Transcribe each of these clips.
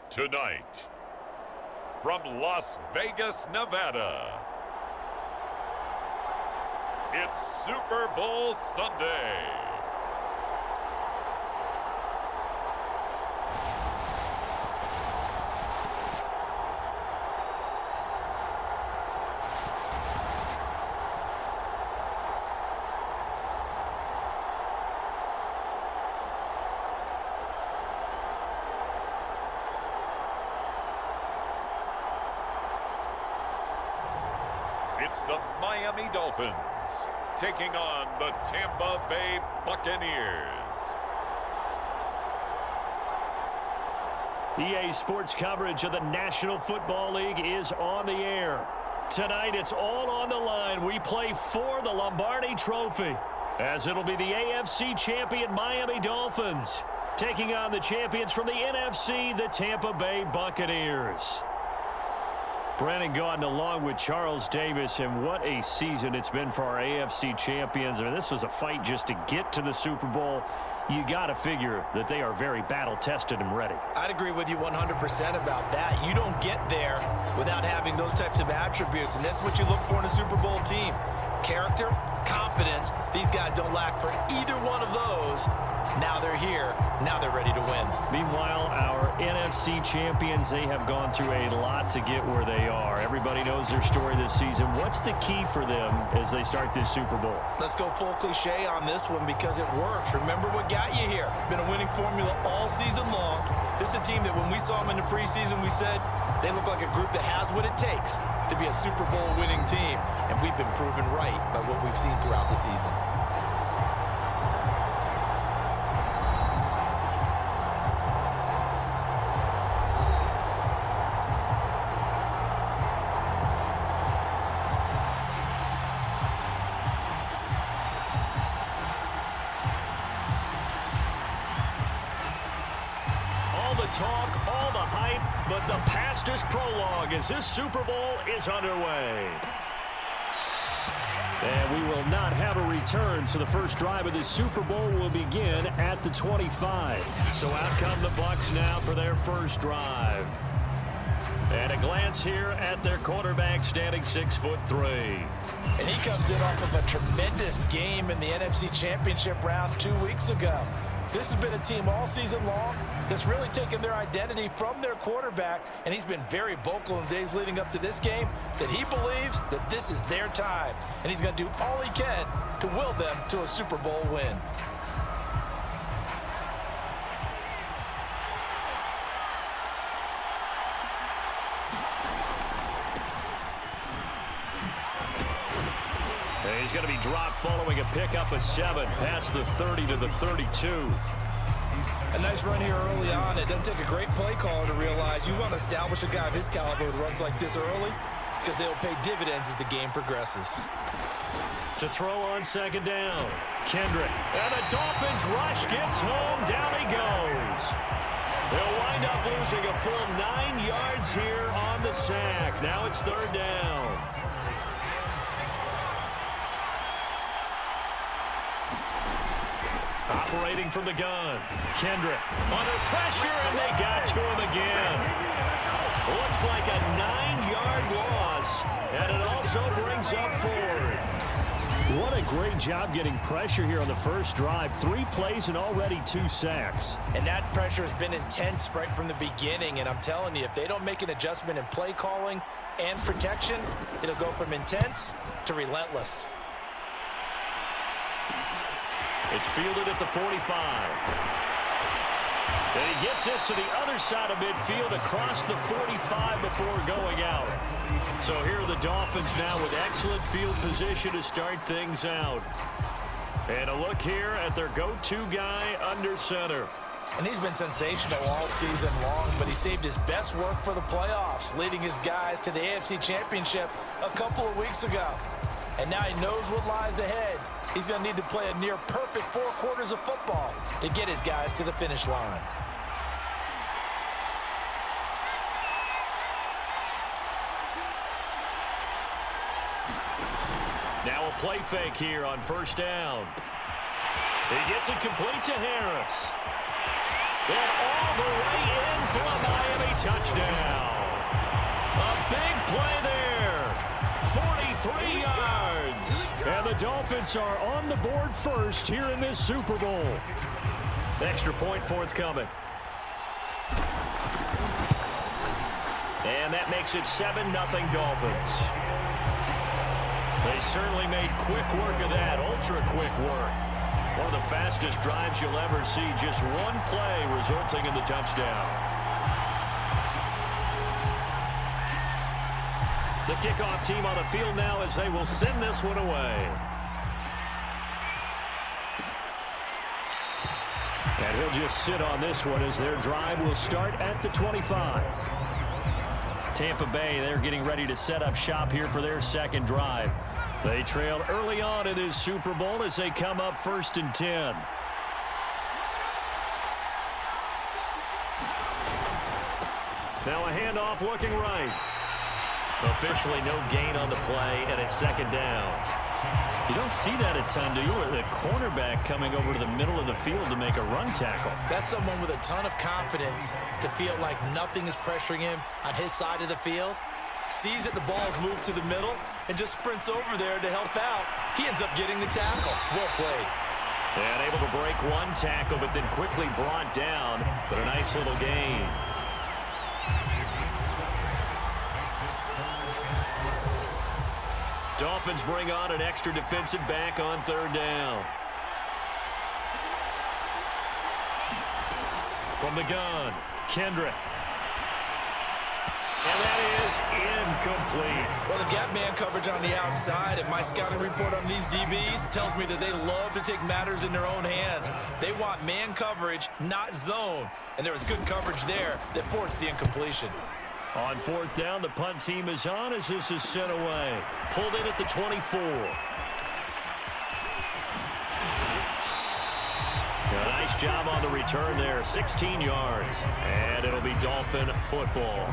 Tonight, from Las Vegas, Nevada, it's Super Bowl Sunday. It's the Miami Dolphins taking on the Tampa Bay Buccaneers. EA Sports coverage of the National Football League is on the air. Tonight, it's all on the line. We play for the Lombardi Trophy, as it'll be the AFC champion Miami Dolphins taking on the champions from the NFC, the Tampa Bay Buccaneers. Brandon Gaudin along with Charles Davis, and what a season it's been for our AFC champions. I mean, this was a fight just to get to the Super Bowl. You got to figure that they are very battle-tested and ready. I'd agree with you 100% about that. You don't get there without having those types of attributes, and that's what you look for in a Super Bowl team. Character, confidence. These guys don't lack for either one of those. Now they're here. Now they're ready to win. Meanwhile, our NFC champions, they have gone through a lot to get where they are. Everybody knows their story this season. What's the key for them as they start this Super Bowl? Let's go full cliche on this one because it works. Remember what got you here. Been a winning formula all season long. This is a team that when we saw them in the preseason, we said they look like a group that has what it takes to be a Super Bowl winning team. And we've been proven right by what we've seen throughout the season. Talk, all the hype, but the past is prologue as this Super Bowl is underway. And we will not have a return, so the first drive of this Super Bowl will begin at the 25. So out come the Bucs now for their first drive. And a glance here at their quarterback, standing 6'3". And he comes in off of a tremendous game in the NFC Championship round 2 weeks ago. This has been a team all season long that's really taken their identity from their quarterback, and he's been very vocal in the days leading up to this game that he believes that this is their time, and he's going to do all he can to will them to a Super Bowl win. He's going to be dropped following a pickup of 7 past the 30 to the 32. A nice run here early on. It doesn't take a great play caller to realize you want to establish a guy of his caliber with runs like this early because they'll pay dividends as the game progresses. To throw on second down, Kendrick. And the Dolphins rush gets home. Down he goes. They'll wind up losing a full 9 yards here on the sack. Now it's third down. Operating from the gun, Kendrick under pressure, and they got to him again. Looks like a 9-yard loss, and it also brings up 4th. What a great job getting pressure here on the first drive. 3 plays and already 2 sacks. And that pressure has been intense right from the beginning, and I'm telling you, if they don't make an adjustment in play calling and protection, it'll go from intense to relentless. It's fielded at the 45. And he gets this to the other side of midfield across the 45 before going out. So here are the Dolphins now with excellent field position to start things out. And a look here at their go-to guy under center. And he's been sensational all season long, but he saved his best work for the playoffs, leading his guys to the AFC Championship a couple of weeks ago. And now he knows what lies ahead. He's going to need to play a near-perfect 4 quarters of football to get his guys to the finish line. Now a play fake here on first down. He gets it complete to Harris. And all the way in for a Miami touchdown. A big play there. 43 yards. And the Dolphins are on the board first here in this Super Bowl. Extra point forthcoming. And that makes it 7-0 Dolphins. They certainly made quick work of that, ultra-quick work. One of the fastest drives you'll ever see, just one play resulting in the touchdown. The kickoff team on the field now as they will send this one away. And he'll just sit on this one as their drive will start at the 25. Tampa Bay, they're getting ready to set up shop here for their second drive. They trailed early on in this Super Bowl as they come up 1st and 10. Now a handoff looking right. Officially no gain on the play, and it's 2nd down. You don't see that a ton, do you? The cornerback coming over to the middle of the field to make a run tackle. That's someone with a ton of confidence to feel like nothing is pressuring him on his side of the field. Sees that the ball's moved to the middle and just sprints over there to help out. He ends up getting the tackle. Well played. And able to break one tackle, but then quickly brought down. But a nice little gain. Dolphins bring on an extra defensive back on 3rd down. From the gun, Kendrick. And that is incomplete. Well, they've got man coverage on the outside, and my scouting report on these DBs tells me that they love to take matters in their own hands. They want man coverage, not zone. And there was good coverage there that forced the incompletion. On 4th down, the punt team is on as this is sent away. Pulled in at the 24. A nice job on the return there, 16 yards. And it'll be Dolphin football.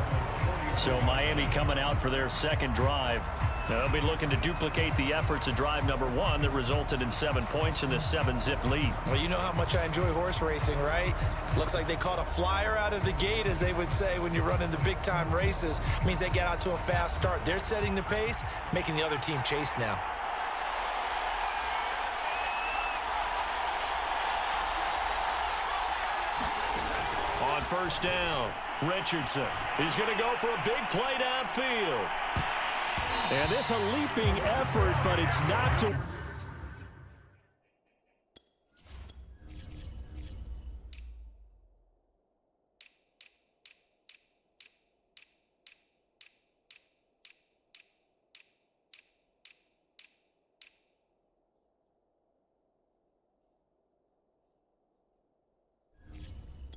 So Miami coming out for their second drive. Now they'll be looking to duplicate the efforts of drive number 1 that resulted in 7 points in the 7-zip lead. Well, you know how much I enjoy horse racing, right? Looks like they caught a flyer out of the gate, as they would say when you're running the big-time races. Means they get out to a fast start. They're setting the pace, making the other team chase now. On 1st down, Richardson. He's going to go for a big play downfield. And this a leaping effort, but it's not to...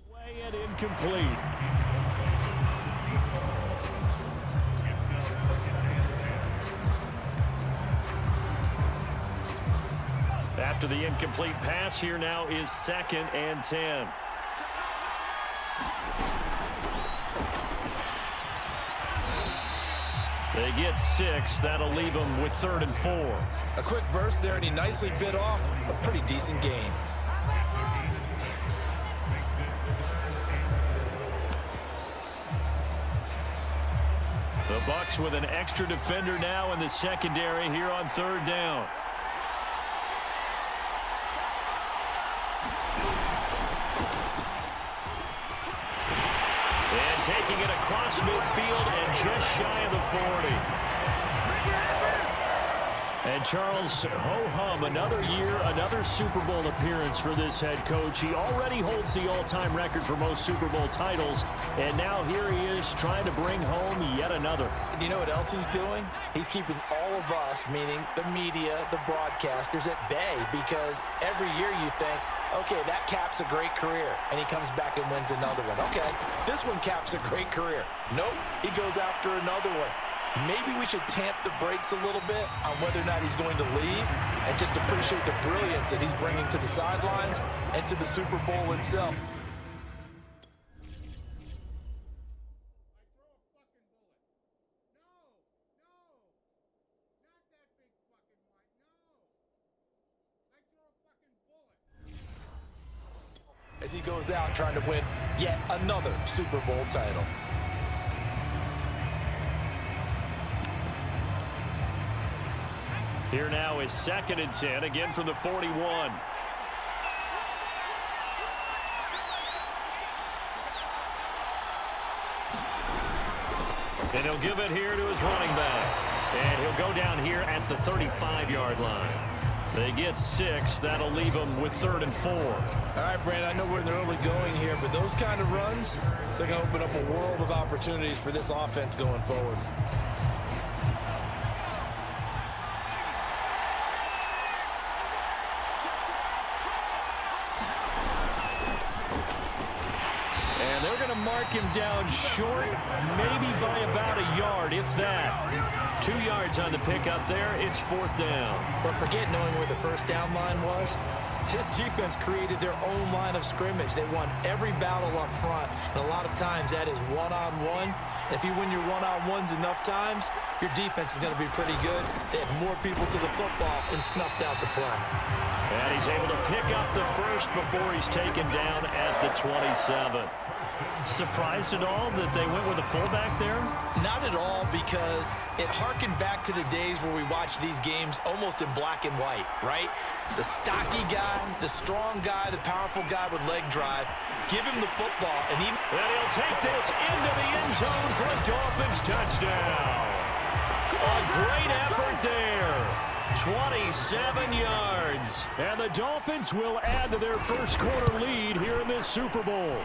Way and incomplete. After the incomplete pass, here now is 2nd and 10. They get 6. That'll leave them with 3rd and 4. A quick burst there, and he nicely bit off a pretty decent gain. The Bucs with an extra defender now in the secondary here on 3rd down. And taking it across midfield and just shy of the 40. And Charles, ho-hum, another year, another Super Bowl appearance for this head coach. He already holds the all-time record for most Super Bowl titles, and now here he is trying to bring home yet another. And you know what else he's doing? He's keeping all of us, meaning the media, the broadcasters, at bay, because every year you think, okay, that caps a great career, and he comes back and wins another one. Okay, this one caps a great career. Nope, he goes after another one. Maybe we should tamp the brakes a little bit on whether or not he's going to leave and just appreciate the brilliance that he's bringing to the sidelines and to the Super Bowl itself. as he goes out trying to win yet another Super Bowl title. Here now is 2nd and 10, again from the 41. And he'll give it here to his running back. And he'll go down here at the 35-yard line. They get 6. That'll leave them with 3rd and 4. All right, Brandon, I know we're in the early going here, but those kind of runs, they're going to open up a world of opportunities for this offense going forward. And they're going to mark him down short, maybe by about a yard, if that. 2 yards on the pickup there. It's 4th down. But forget knowing where the first down line was. This defense created their own line of scrimmage. They won every battle up front, and a lot of times that is one-on-one. If you win your one-on-ones enough times, your defense is going to be pretty good. They had more people to the football and snuffed out the play. And he's able to pick up the first before he's taken down at the 27. Surprised at all that they went with a fullback there? Not at all, because it harkened back to the days where we watched these games almost in black and white, right? The stocky guy, the strong guy, the powerful guy with leg drive. Give him the football, and he'll take this into the end zone for a Dolphins touchdown. A great effort there. 27 yards. And the Dolphins will add to their first quarter lead here in this Super Bowl.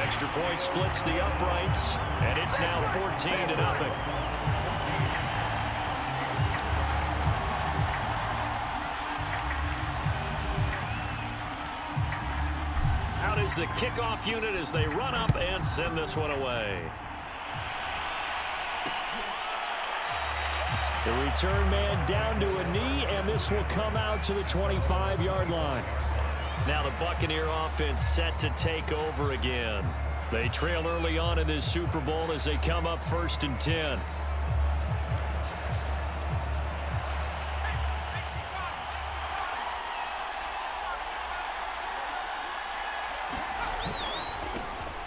Extra point splits the uprights, and it's now 14-0. Out is the kickoff unit as they run up and send this one away. The return man down to a knee, and this will come out to the 25-yard line. Now the Buccaneer offense set to take over again. They trail early on in this Super Bowl as they come up 1st and 10.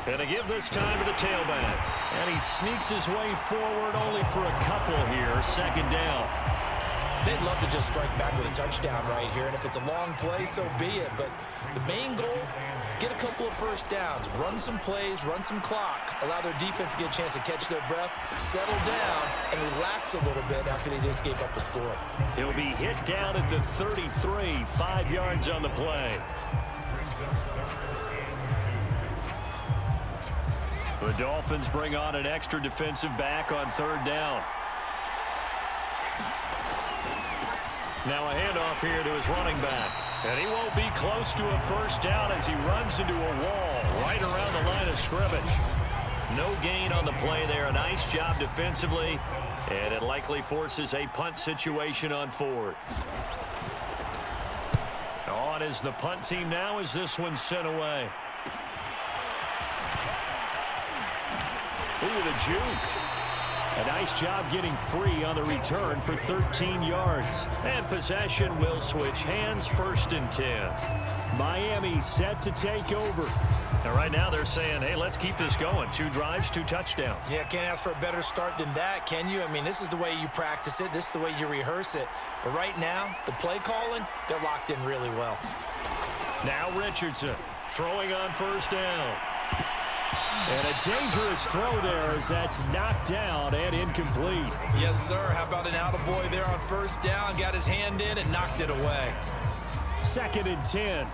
And a give this time to the tailback. And he sneaks his way forward only for a couple here. 2nd down. They'd love to just strike back with a touchdown right here, and if it's a long play, so be it. But the main goal, get a couple of first downs, run some plays, run some clock, allow their defense to get a chance to catch their breath, settle down, and relax a little bit after they just gave up a score. He'll be hit down at the 33, 5 yards on the play. The Dolphins bring on an extra defensive back on 3rd down. Now a handoff here to his running back. And he won't be close to a first down as he runs into a wall right around the line of scrimmage. No gain on the play there. A nice job defensively. And it likely forces a punt situation on 4th. On is the punt team now as this one's sent away. Ooh, the juke. A nice job getting free on the return for 13 yards. And possession will switch hands, 1st and 10. Miami set to take over. And right now they're saying, hey, let's keep this going. 2 drives, 2 touchdowns. Yeah, can't ask for a better start than that, can you? I mean, this is the way you practice it. This is the way you rehearse it. But right now, the play calling, they're locked in really well. Now Richardson throwing on 1st down. And a dangerous throw there as that's knocked down and incomplete. Yes, sir. How about an attaboy there on 1st down? Got his hand in and knocked it away. 2nd and 10.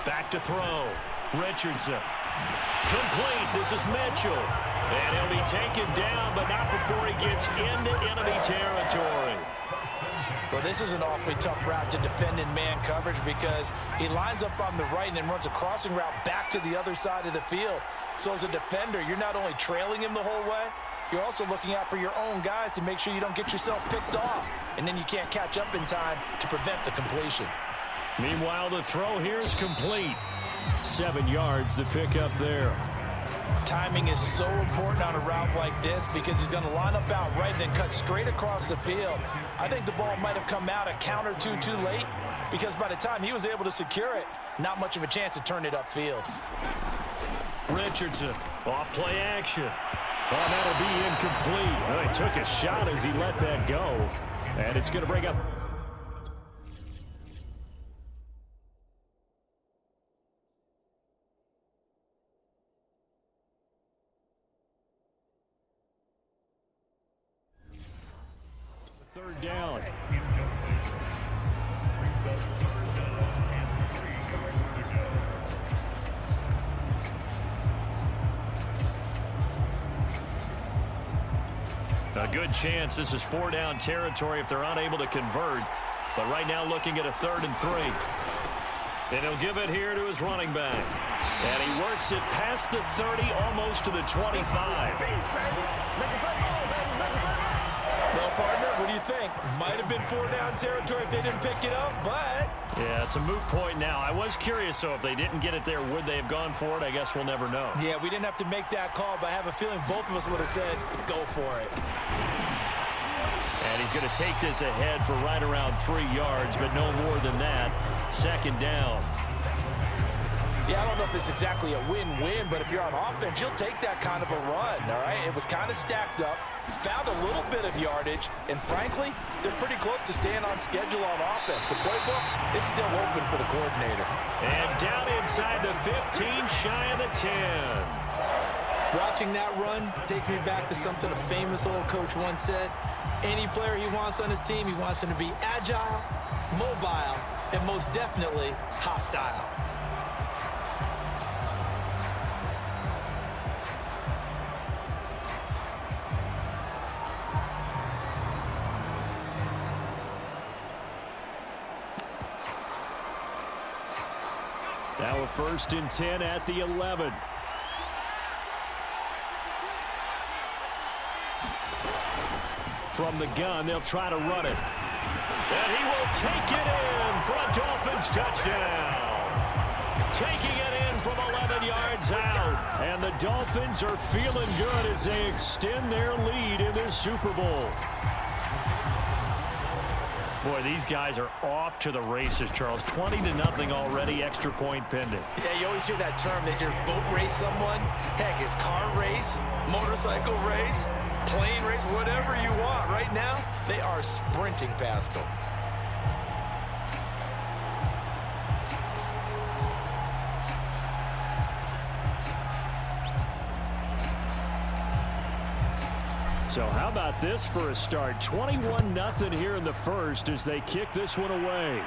Back to throw. Richardson. Complete. This is Mitchell. And he'll be taken down, but not before he gets into enemy territory. Well, this is an awfully tough route to defend in man coverage because he lines up on the right and then runs a crossing route back to the other side of the field. So as a defender, you're not only trailing him the whole way, you're also looking out for your own guys to make sure you don't get yourself picked off. And then you can't catch up in time to prevent the completion. Meanwhile, the throw here is complete. 7 yards, the pickup there. Timing is so important on a route like this because he's going to line up out right and then cut straight across the field. I think the ball might have come out a count or two too late because by the time he was able to secure it, not much of a chance to turn it upfield. Richardson, off play action. Oh, that'll be incomplete. Well, he took a shot as he let that go, and it's going to bring up. Third down. A good chance this is 4-down territory if they're unable to convert. But right now looking at a 3rd and 3. And he'll give it here to his running back. And he works it past the 30, almost to the 25. Well, partner, what do you think? Might have been 4-down territory if they didn't pick it up, but... Yeah, it's a moot point now. I was curious, so if they didn't get it there, would they have gone for it? I guess we'll never know. Yeah, we didn't have to make that call, but I have a feeling both of us would have said, go for it. And he's going to take this ahead for right around 3 yards, but no more than that. 2nd down. Yeah, I don't know if it's exactly a win-win, but if you're on offense, you'll take that kind of a run, all right? It was kind of stacked up, found a little bit of yardage, and frankly, they're pretty close to staying on schedule on offense. The playbook is still open for the coordinator. And down inside the 15, shy of the 10. Watching that run takes me back to something a famous old coach once said. Any player he wants on his team, he wants him to be agile, mobile, and most definitely hostile. Now a 1st and 10 at the 11. From the gun, they'll try to run it. And he will take it in for a Dolphins touchdown. Taking it in from 11 yards out. And the Dolphins are feeling good as they extend their lead in this Super Bowl. Boy, these guys are off to the races, Charles. 20-0 already, extra point pending. Yeah, you always hear that term. They just boat race someone. Heck, it's car race, motorcycle race, plane race, whatever you want. Right now, they are sprinting past them. So how about this for a start? 21-0 here in the first as they kick this one away.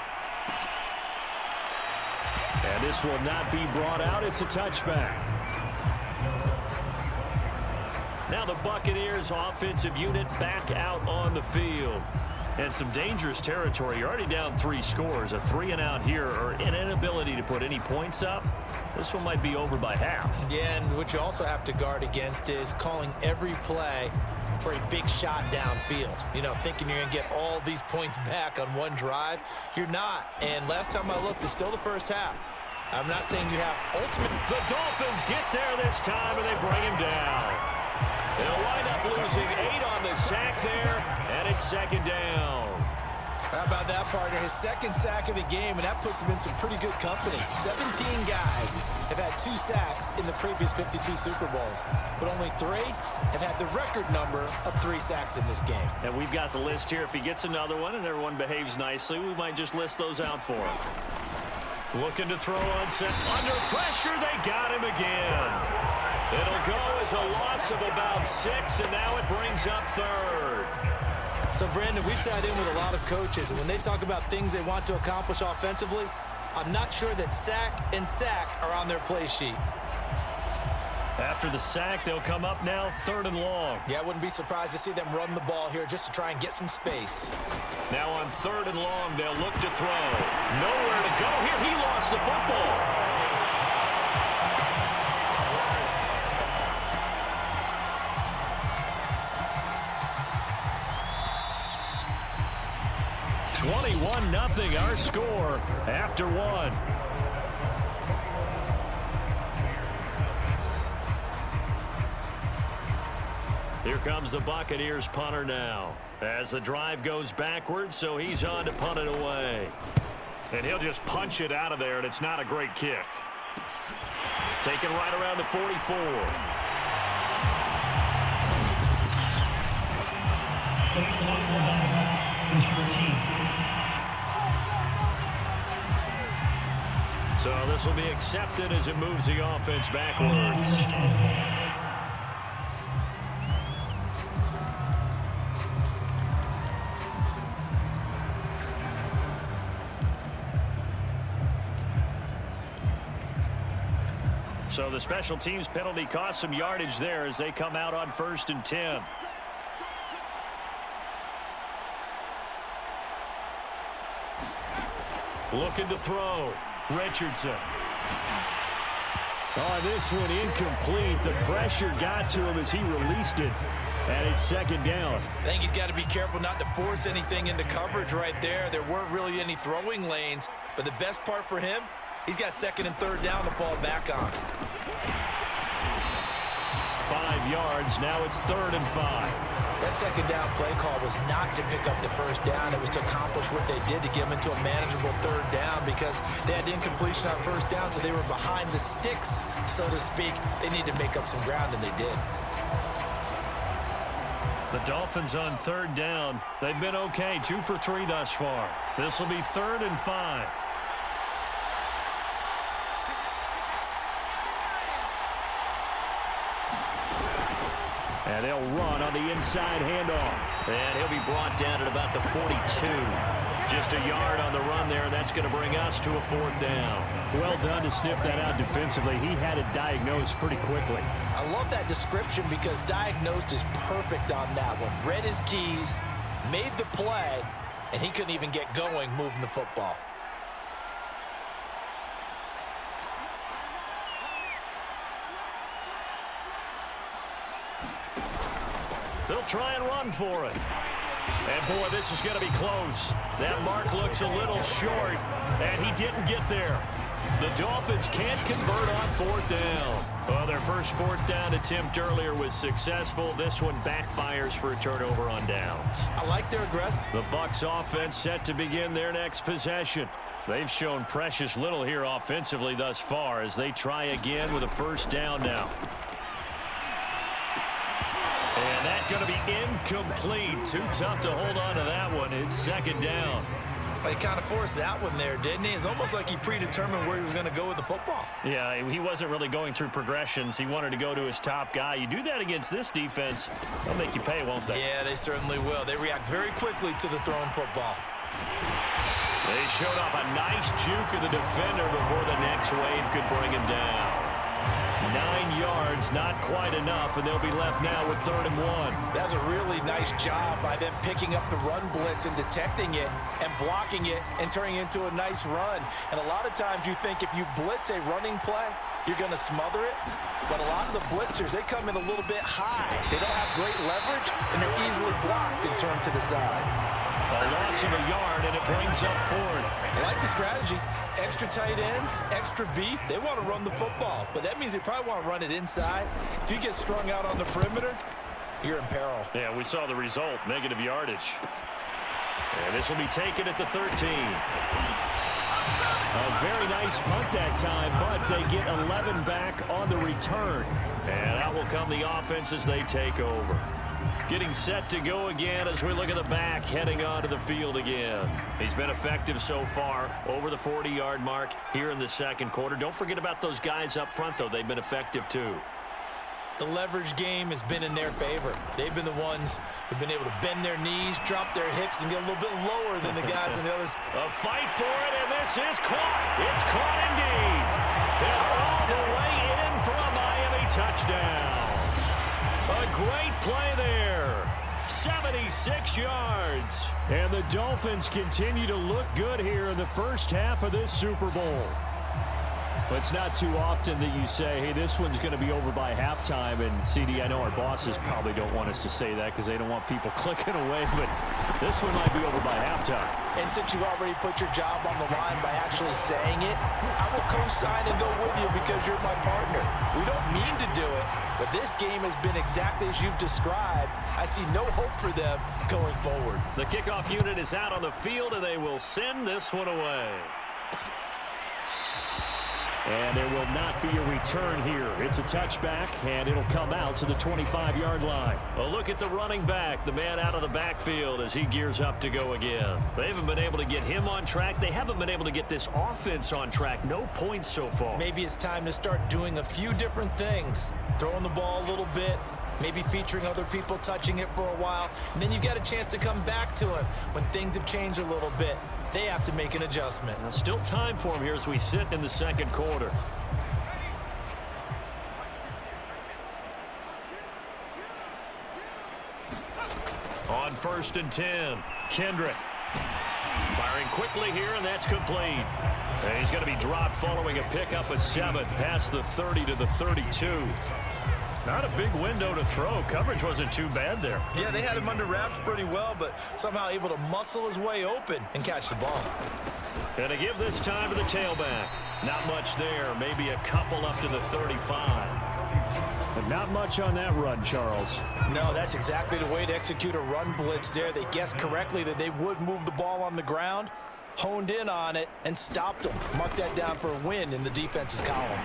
And this will not be brought out. It's a touchback. Now the Buccaneers offensive unit back out on the field. And some dangerous territory. You're already down 3 scores. A 3-and-out here or an inability to put any points up. This one might be over by half. Yeah, and what you also have to guard against is calling every play for a big shot downfield. You know, thinking you're going to get all these points back on one drive. You're not. And last time I looked, it's still the first half. I'm not saying you have ultimate. The Dolphins get there this time, and they bring him down. They'll wind up losing 8 on the sack there, and it's 2nd down. How about that, partner? His 2nd sack of the game, and that puts him in some pretty good company. 17 guys have had 2 sacks in the previous 52 Super Bowls, but only 3 have had the record number of 3 sacks in this game. And we've got the list here. If he gets another one and everyone behaves nicely, we might just list those out for him. Looking to throw on set. Under pressure, they got him again. It'll go as a loss of about 6, and now it brings up 3rd. So, Brandon, we've sat in with a lot of coaches, and when they talk about things they want to accomplish offensively, I'm not sure that sack and sack are on their play sheet. After the sack, they'll come up now 3rd and long. Yeah, I wouldn't be surprised to see them run the ball here just to try and get some space. Now on 3rd and long, they'll look to throw. Nowhere to go here. He lost the football. our score after 1. Here comes the Buccaneers punter now. As the drive goes backwards, so he's on to punt it away. And he'll just punch it out of there, and it's not a great kick. Taken right around the 44. So this will be accepted as it moves the offense backwards. So the special teams penalty cost some yardage there as they come out on 1st and 10. Looking to throw. Richardson. Oh, this one incomplete. The pressure got to him as he released it. And it's 2nd down. I think he's got to be careful not to force anything into coverage right there. There weren't really any throwing lanes. But the best part for him, he's got 2nd and 3rd down to fall back on. 5 yards. Now it's 3rd and 5. That 2nd down play call was not to pick up the 1st down. It was to accomplish what they did to get them into a manageable 3rd down because they had incompletion on 1st down, so they were behind the sticks, so to speak. They needed to make up some ground, and they did. The Dolphins on 3rd down. They've been okay. 2 for 3 thus far. This will be 3rd and 5. And they'll run on the inside handoff. And he'll be brought down at about the 42. Just a yard on the run there. That's going to bring us to a 4th down. Well done to sniff that out defensively. He had it diagnosed pretty quickly. I love that description because diagnosed is perfect on that one. Read his keys, made the play, and he couldn't even get going moving the football. They'll try and run for it. And, boy, this is going to be close. That mark looks a little short, and he didn't get there. The Dolphins can't convert on 4th down. Well, their first 4th down attempt earlier was successful. This one backfires for a turnover on downs. I like their aggressive. The Bucs offense set to begin their next possession. They've shown precious little here offensively thus far as they try again with a 1st down now. And that's going to be incomplete. Too tough to hold on to that one. It's 2nd down. He kind of forced that one there, didn't he? It's almost like he predetermined where he was going to go with the football. Yeah, he wasn't really going through progressions. He wanted to go to his top guy. You do that against this defense, they'll make you pay, won't they? Yeah, they certainly will. They react very quickly to the thrown football. They showed off a nice juke of the defender before the next wave could bring him down. 9 yards, not quite enough, and they'll be left now with 3rd and 1. That's a really nice job by them picking up the run blitz and detecting it and blocking it and turning it into a nice run. And a lot of times you think if you blitz a running play, you're going to smother it. But a lot of the blitzers, they come in a little bit high. They don't have great leverage, and they're easily blocked and turned to the side. A loss of a yard, and it brings up 4th. I like the strategy. Extra tight ends, extra beef. They want to run the football, but that means they probably want to run it inside. If you get strung out on the perimeter, you're in peril. Yeah, we saw the result, negative yardage. And this will be taken at the 13. A very nice punt that time, but they get 11 back on the return. And out will come the offense as they take over. Getting set to go again as we look at the back, heading onto the field again. He's been effective so far, over the 40-yard mark here in the 2nd quarter. Don't forget about those guys up front, though. They've been effective, too. The leverage game has been in their favor. They've been the ones who've been able to bend their knees, drop their hips, and get a little bit lower than the guys on the other side. A fight for it, and this is caught. It's caught indeed. They're all the way in for a Miami touchdown. A great play there. 76 yards. And the Dolphins continue to look good here in the first half of this Super Bowl. Well, it's not too often that you say, hey, this one's going to be over by halftime. And, CD, I know our bosses probably don't want us to say that because they don't want people clicking away. But this one might be over by halftime. And since you already put your job on the line by actually saying it, I will co-sign and go with you because you're my partner. We don't mean to do it, but this game has been exactly as you've described. I see no hope for them going forward. The kickoff unit is out on the field, and they will send this one away. And there will not be a return here. It's a touchback, and it'll come out to the 25-yard line. A look at the running back, the man out of the backfield as he gears up to go again. They haven't been able to get him on track. They haven't been able to get this offense on track. No points so far. Maybe it's time to start doing a few different things. Throwing the ball a little bit, maybe featuring other people touching it for a while, and then you get a chance to come back to him when things have changed a little bit. They have to make an adjustment. Well, still time for him here as we sit in the second quarter. On 1st and 10, Kendrick. Firing quickly here, and that's complete. And he's going to be dropped following a pickup of 7 past the 30 to the 32. Not a big window to throw. Coverage wasn't too bad there. Yeah, they had him under wraps pretty well, but somehow able to muscle his way open and catch the ball. And to give this time to the tailback. Not much there. Maybe a couple up to the 35. But not much on that run, Charles. No, that's exactly the way to execute a run blitz there. They guessed correctly that they would move the ball on the ground, honed in on it, and stopped them. Mark that down for a win in the defense's column.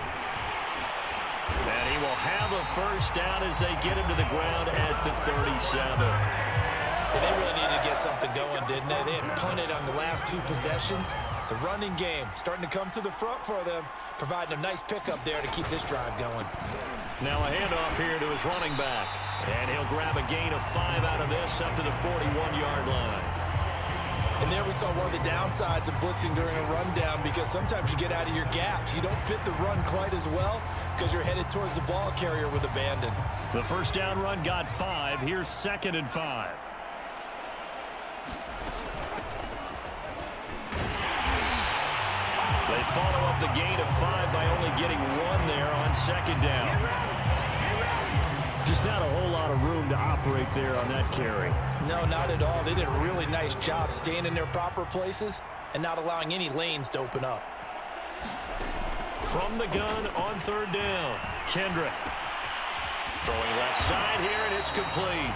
And he will have a first down as they get him to the ground at the 37. Well, they really needed to get something going, didn't they? They had punted on the last 2 possessions. The running game starting to come to the front for them, providing a nice pickup there to keep this drive going. Now a handoff here to his running back. And he'll grab a gain of 5 out of this up to the 41-yard line. And there we saw one of the downsides of blitzing during a rundown because sometimes you get out of your gaps. You don't fit the run quite as well because you're headed towards the ball carrier with abandon. The first down run got 5. Here's 2nd and 5. They follow up the gain of 5 by only getting 1 there on 2nd down. Just not a whole lot of room to operate there on that carry. No, not at all. They did a really nice job staying in their proper places and not allowing any lanes to open up. From the gun on 3rd down, Kendrick. Throwing left side here, and it's complete.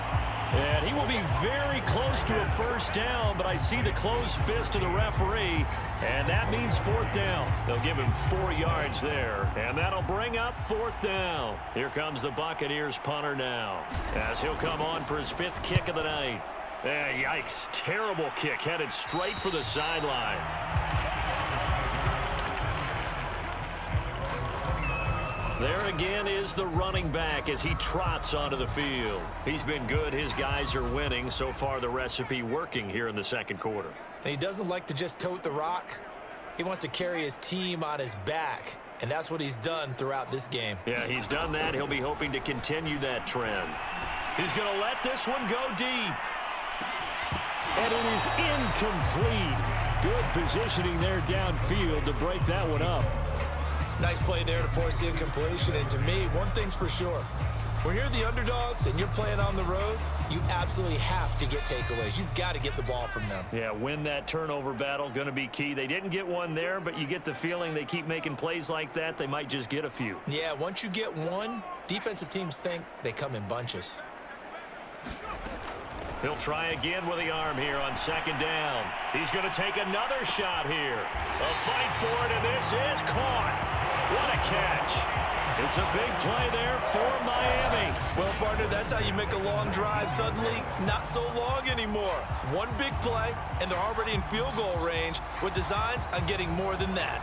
And he will be very close to a first down, but I see the closed fist of the referee, and that means 4th down. They'll give him 4 yards there, and that'll bring up 4th down. Here comes the Buccaneers punter now, as he'll come on for his 5th kick of the night. Yikes, terrible kick, headed straight for the sidelines. There again is the running back as he trots onto the field. He's been good. His guys are winning. So far, the recipe working here in the second quarter. And he doesn't like to just tote the rock. He wants to carry his team on his back, and that's what he's done throughout this game. Yeah, he's done that. He'll be hoping to continue that trend. He's going to let this one go deep. And it is incomplete. Good positioning there downfield to break that one up. Nice play there to force the incompletion. And to me, one thing's for sure. When you're the underdogs and you're playing on the road, you absolutely have to get takeaways. You've got to get the ball from them. Yeah, win that turnover battle, going to be key. They didn't get one there, but you get the feeling they keep making plays like that, they might just get a few. Yeah, once you get one, defensive teams think they come in bunches. He'll try again with the arm here on 2nd down. He's going to take another shot here. A fight for it, and this is caught. What a catch. It's a big play there for Miami. Well, partner, that's how you make a long drive suddenly not so long anymore. One big play, and they're already in field goal range with designs on getting more than that.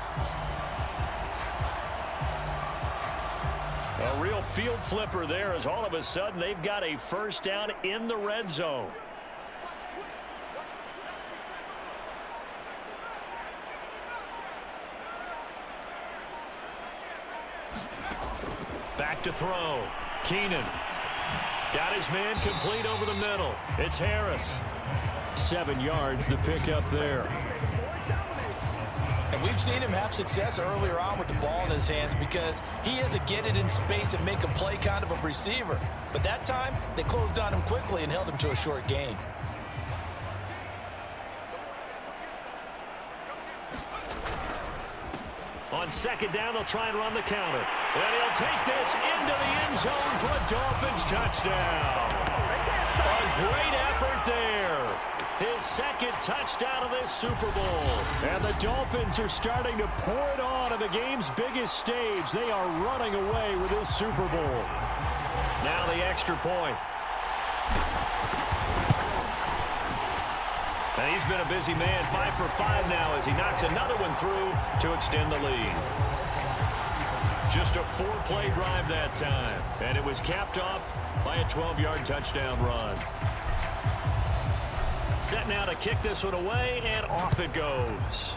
A real field flipper there as all of a sudden they've got a first down in the red zone. Back to throw. Keenan got his man complete over the middle. It's Harris. 7 yards, the pickup there. And we've seen him have success earlier on with the ball in his hands because he is a get it in space and make a play kind of a receiver. But that time, they closed on him quickly and held him to a short gain. On second down, they'll try and run the counter. And he'll take this into the end zone for a Dolphins touchdown. A great effort there. His second touchdown of this Super Bowl. And the Dolphins are starting to pour it on the game's biggest stage. They are running away with this Super Bowl. Now the extra point. And he's been a busy man, 5 for 5 now as he knocks another one through to extend the lead. Just a 4-play drive that time. And it was capped off by a 12-yard touchdown run. Set now to kick this one away, and off it goes.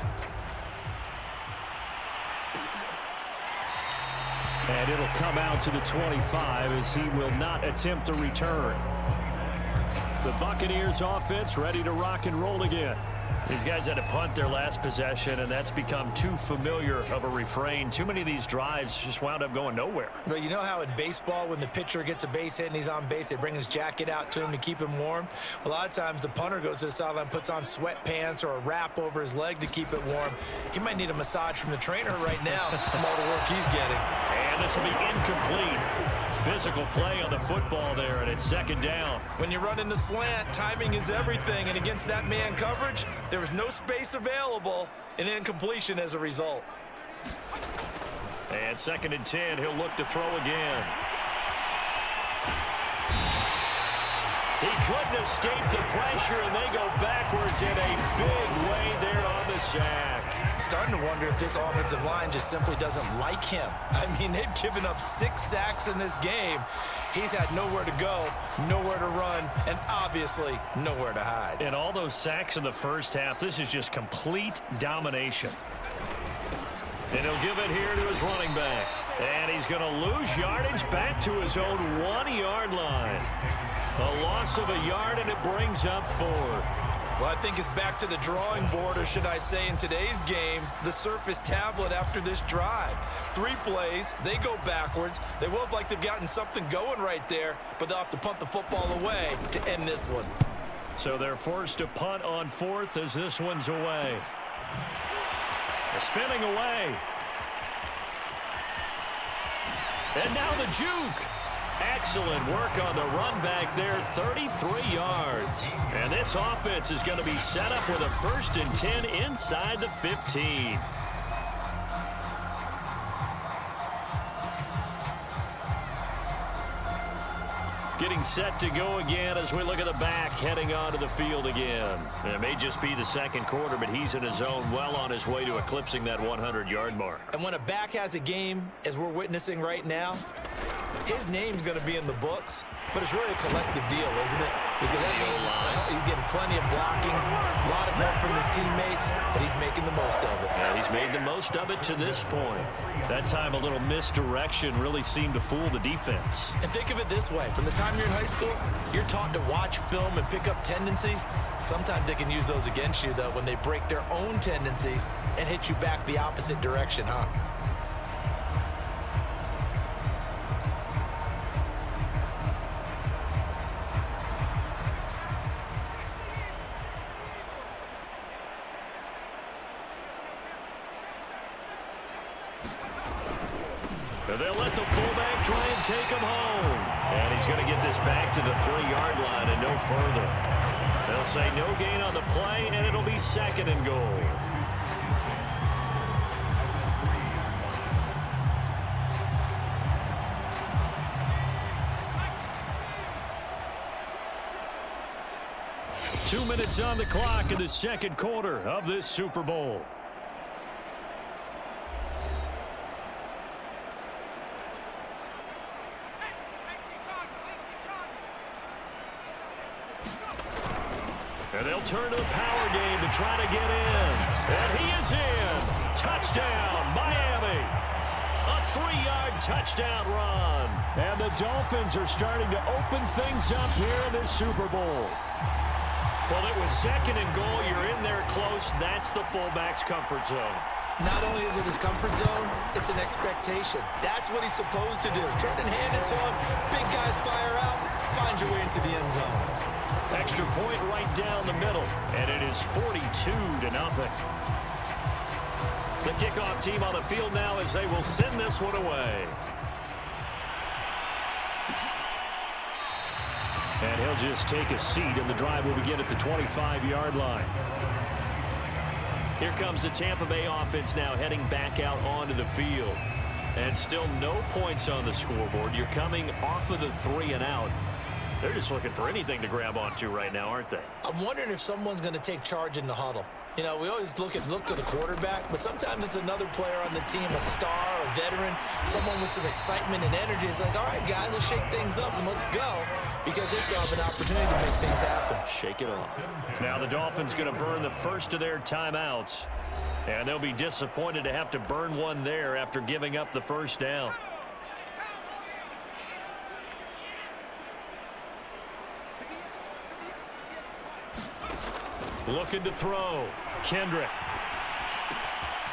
And it'll come out to the 25 as he will not attempt a return. The Buccaneers offense ready to rock and roll again. These guys had to punt their last possession, and that's become too familiar of a refrain. Too many of these drives just wound up going nowhere. But you know how in baseball, when the pitcher gets a base hit and he's on base, they bring his jacket out to him to keep him warm? A lot of times the punter goes to the sideline, puts on sweatpants or a wrap over his leg to keep it warm. He might need a massage from the trainer right now from all the work he's getting. And this will be incomplete. Physical play on the football there, and it's second down. When you run in the slant, timing is everything, and against that man coverage, there was no space available, and incompletion as a result. And second and 10, he'll look to throw again. He couldn't escape the pressure, and they go backwards in a big way there on the sack. I'm starting to wonder if this offensive line just simply doesn't like him. I mean, they've given up 6 sacks in this game. He's had nowhere to go, nowhere to run, and obviously nowhere to hide. And all those sacks in the first half, this is just complete domination. And he'll give it here to his running back. And he's going to lose yardage back to his own 1-yard line. A loss of a yard, and it brings up 4th. Well, I think it's back to the drawing board, or should I say in today's game, the Surface tablet after this drive. 3 plays, they go backwards. They will look like they've gotten something going right there, but they'll have to punt the football away to end this one. So they're forced to punt on 4th as this one's away. Spinning away. And now the juke. Excellent work on the run back there, 33 yards. And this offense is going to be set up with a 1st and 10 inside the 15. Getting set to go again as we look at the back heading onto the field again. And it may just be the second quarter, but he's in his zone, well on his way to eclipsing that 100-yard mark. And when a back has a game, as we're witnessing right now, his name's going to be in the books, but it's really a collective deal, isn't it? Because that means he's getting plenty of blocking, a lot of help from his teammates, but he's making the most of it. Yeah, he's made the most of it to this point. That time a little misdirection really seemed to fool the defense. And think of it this way. From the time you're in high school, you're taught to watch film and pick up tendencies. Sometimes they can use those against you, though, when they break their own tendencies and hit you back the opposite direction, huh? They'll let the fullback try and take him home. And he's going to get this back to the 3-yard line and no further. They'll say no gain on the play, and it'll be second and goal. Two minutes on the clock in the second quarter of this Super Bowl. And they'll turn to the power game to try to get in. And he is in. Touchdown, Miami. A 3-yard touchdown run. And the Dolphins are starting to open things up here in this Super Bowl. Well, it was second and goal. You're in there close. That's the fullback's comfort zone. Not only is it his comfort zone, it's an expectation. That's what he's supposed to do. Turn and hand it to him. Big guys fire out. Find your way into the end zone. Extra point right down the middle, and it is 42-0. The kickoff team on the field now as they will send this one away. And he'll just take a seat, and the drive will begin at the 25-yard line. Here comes the Tampa Bay offense now heading back out onto the field. And still no points on the scoreboard. You're coming off of the 3 and out. They're just looking for anything to grab onto right now, aren't they? I'm wondering if someone's going to take charge in the huddle. You know, we always look to the quarterback, but sometimes it's another player on the team, a star, a veteran, someone with some excitement and energy. It's like, all right, guys, let's shake things up and let's go, because they still have an opportunity to make things happen. Shake it off. Now the Dolphins going to burn the first of their timeouts, and they'll be disappointed to have to burn one there after giving up the first down. Looking to throw. Kendrick.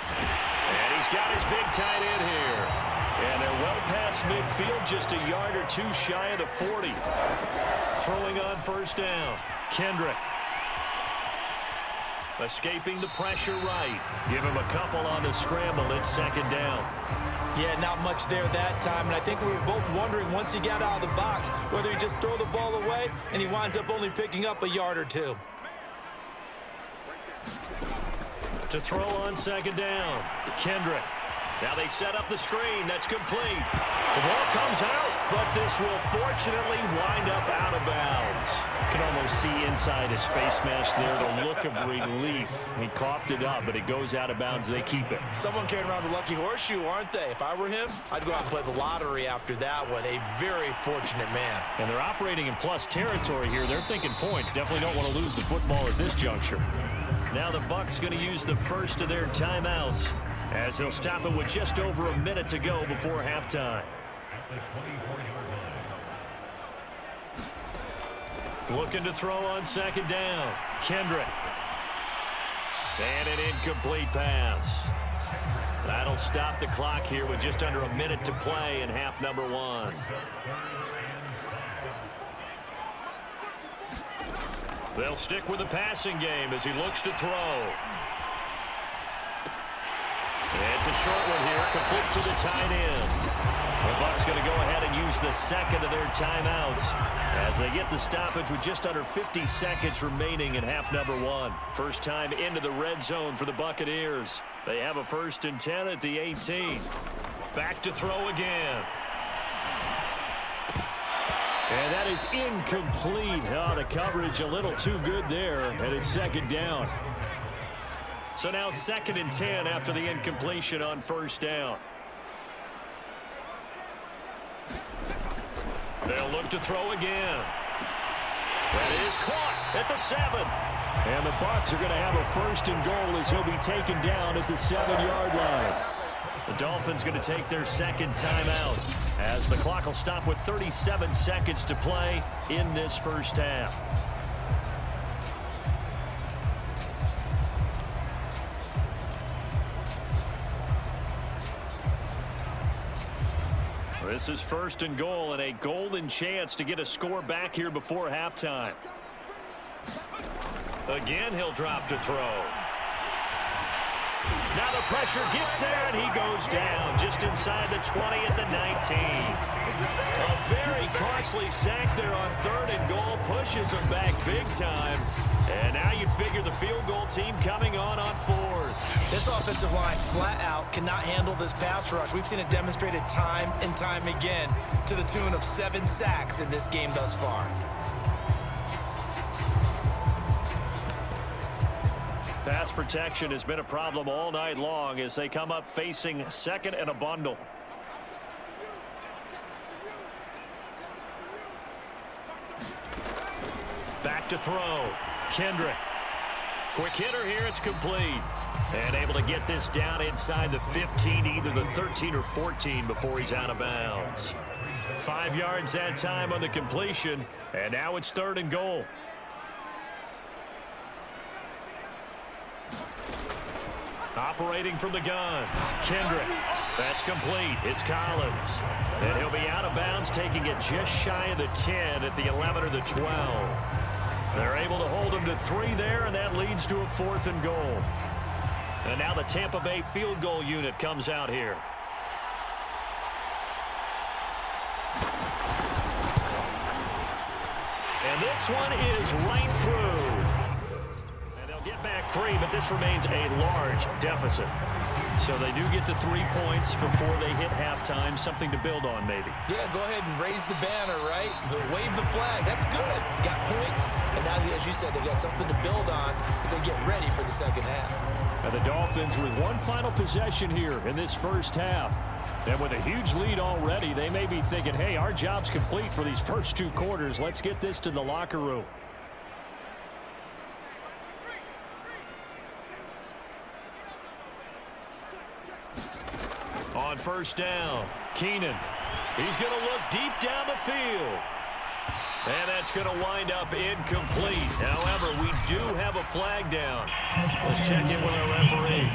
And he's got his big tight end here. And they're well past midfield, just a yard or two shy of the 40. Throwing on first down. Kendrick. Escaping the pressure right. Give him a couple on the scramble. It's second down. Yeah, not much there that time, and I think we were both wondering once he got out of the box whether he just throw the ball away and he winds up only picking up a yard or two. To throw on second down. Kendrick. Now they set up the screen. That's complete. The ball comes out, but this will fortunately wind up out of bounds. You can almost see inside his face mask there the look of relief. He coughed it up, but it goes out of bounds. They keep it. Someone carrying around a lucky horseshoe, aren't they? If I were him, I'd go out and play the lottery after that one. A very fortunate man. And they're operating in plus territory here. They're thinking points. Definitely don't want to lose the football at this juncture. Now the Bucs going to use the first of their timeouts as they'll stop it with just over a minute to go before halftime. Looking to throw on second down. Kendrick. And an incomplete pass. That'll stop the clock here with just under a minute to play in half number 1. They'll stick with the passing game as he looks to throw. It's a short one here, complete to the tight end. The Bucs going to go ahead and use the second of their timeouts as they get the stoppage with just under 50 seconds remaining in half number 1. First time into the red zone for the Buccaneers. They have a 1st and 10 at the 18. Back to throw again. And that is incomplete. Oh, the coverage a little too good there, and it's second down. So now 2nd and 10 after the incompletion on first down. They'll look to throw again. That is caught at the 7. And the Bucs are going to have a 1st and goal as he'll be taken down at the 7-yard line. The Dolphins going to take their second timeout as the clock will stop with 37 seconds to play in this first half. This is 1st and goal and a golden chance to get a score back here before halftime. Again, he'll drop to throw. Now the pressure gets there, and he goes down just inside the 20 at the 19. A very costly sack there on 3rd and goal, pushes him back big time. And now you'd figure the field goal team coming on 4th. This offensive line flat out cannot handle this pass rush. We've seen it demonstrated time and time again to the tune of 7 sacks in this game thus far. Pass protection has been a problem all night long as they come up facing 2nd and a bundle. Back to throw. Kendrick. Quick hitter here. It's complete. And able to get this down inside the 15, either the 13 or 14 before he's out of bounds. 5 yards that time on the completion. And now it's 3rd and goal. Operating from the gun. Kendrick. That's complete. It's Collins. And he'll be out of bounds, taking it just shy of the 10 at the 11 or the 12. They're able to hold him to 3 there, and that leads to a 4th and goal. And now the Tampa Bay field goal unit comes out here. And this one is right through. And they'll get back 3, but this remains a large deficit. So they do get the 3 points before they hit halftime. Something to build on, maybe. Yeah, go ahead and raise the banner, right? Wave the flag. That's good. Got points. And now, as you said, they've got something to build on as they get ready for the second half. And the Dolphins with one final possession here in this first half. And with a huge lead already, they may be thinking, hey, our job's complete for these first 2 quarters. Let's get this to the locker room. On first down, Keenan. He's going to look deep down the field. And that's going to wind up incomplete. However, we do have a flag down. Let's check in with our referee.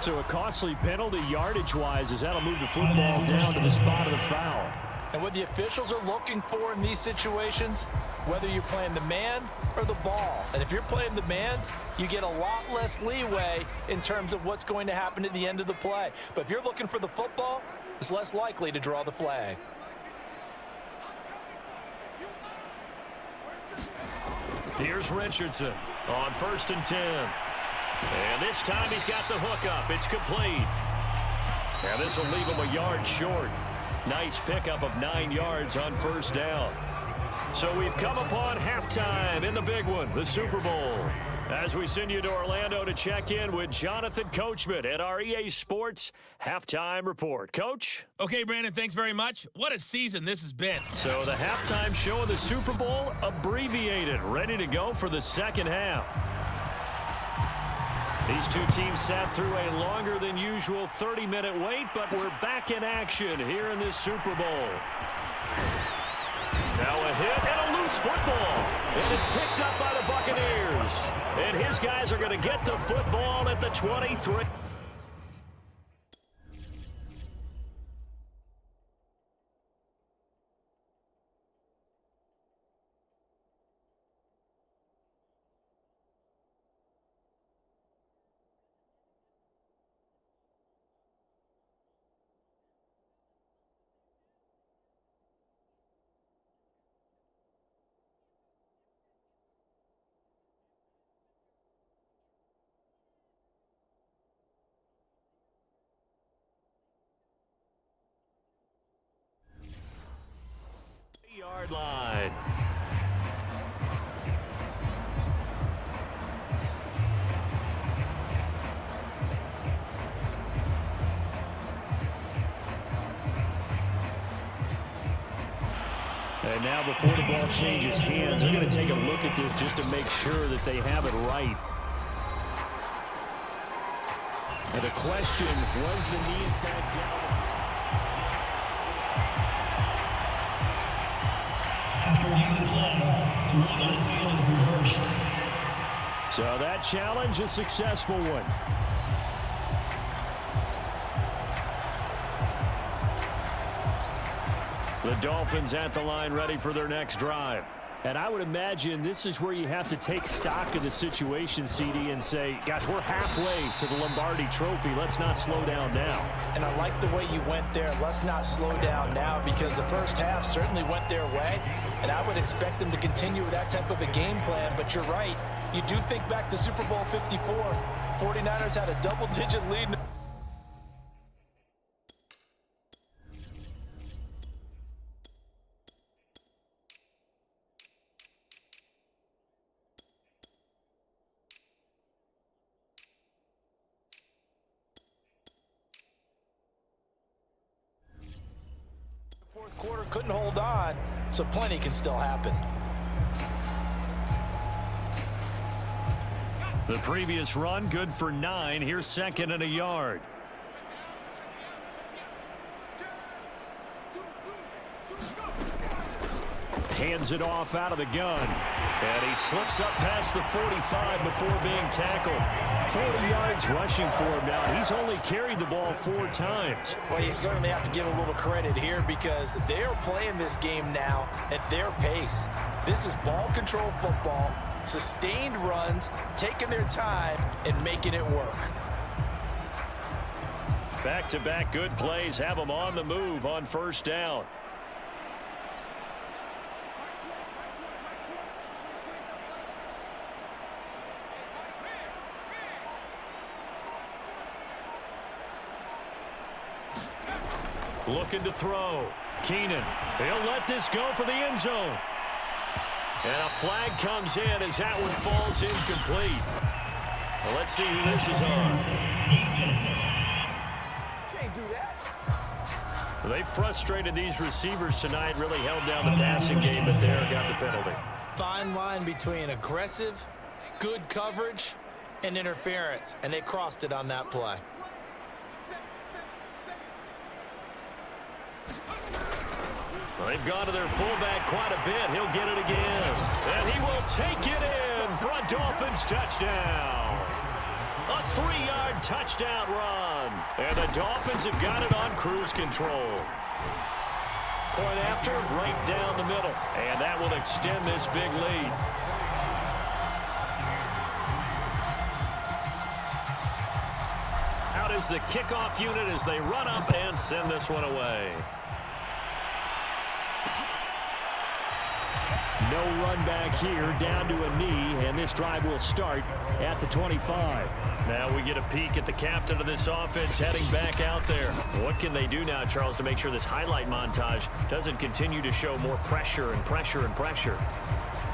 So a costly penalty yardage-wise as that'll move the football down to the spot of the foul. And what the officials are looking for in these situations, whether you're playing the man or the ball. And if you're playing the man, you get a lot less leeway in terms of what's going to happen at the end of the play. But if you're looking for the football, it's less likely to draw the flag. Here's Richardson on 1st and 10. And this time he's got the hook up. It's complete. And this will leave him a yard short. Nice pickup of 9 yards on first down. So we've come upon halftime in the big one, the Super Bowl. As we send you to Orlando to check in with Jonathan Coachman at our EA Sports Halftime Report. Coach? Okay, Brandon, thanks very much. What a season this has been. So the halftime show of the Super Bowl abbreviated, ready to go for the second half. These 2 teams sat through a longer than usual 30-minute wait, but we're back in action here in this Super Bowl. Now a hit and a loose football. And it's picked up by the Buccaneers. And his guys are going to get the football at the 23. Yard line. And now before the ball changes hands, they're going to take a look at this just to make sure that they have it right. And the question, was the knee in fact down? After reviewing the play, the ruling on the field is reversed. So that challenge, a successful one. The Dolphins at the line ready for their next drive. And I would imagine this is where you have to take stock of the situation, CD, and say, gosh, we're halfway to the Lombardi Trophy. Let's not slow down now. And I like the way you went there. Let's not slow down now, because the first half certainly went their way. And I would expect them to continue with that type of a game plan. But you're right. You do think back to Super Bowl 54. 49ers had a double-digit lead. Fourth quarter couldn't hold on, so plenty can still happen. The previous run, good for 9. Here's 2nd and a yard. hands it off out of the gun. And he slips up past the 45 before being tackled. 40 yards rushing for him now. He's only carried the ball 4 times. Well, you certainly have to give a little credit here because they're playing this game now at their pace. This is ball control football, sustained runs, taking their time, and making it work. Back-to-back good plays have them on the move on first down. Looking to throw. Keenan. He'll let this go for the end zone. And a flag comes in as that one falls incomplete. Well, let's see who this is on. Can't do that. They frustrated these receivers tonight, really held down the passing game, but there got the penalty. Fine line between aggressive, good coverage, and interference, and they crossed it on that play. Well, they've gone to their fullback quite a bit. He'll get it again. And he will take it in for a Dolphins touchdown. A 3-yard touchdown run. And the Dolphins have got it on cruise control. Point after, right down the middle. And that will extend this big lead. Out is the kickoff unit as they run up and send this one away. No run back here, down to a knee, and this drive will start at the 25. Now we get a peek at the captain of this offense heading back out there. What can they do now, Charles, to make sure this highlight montage doesn't continue to show more pressure and pressure and pressure?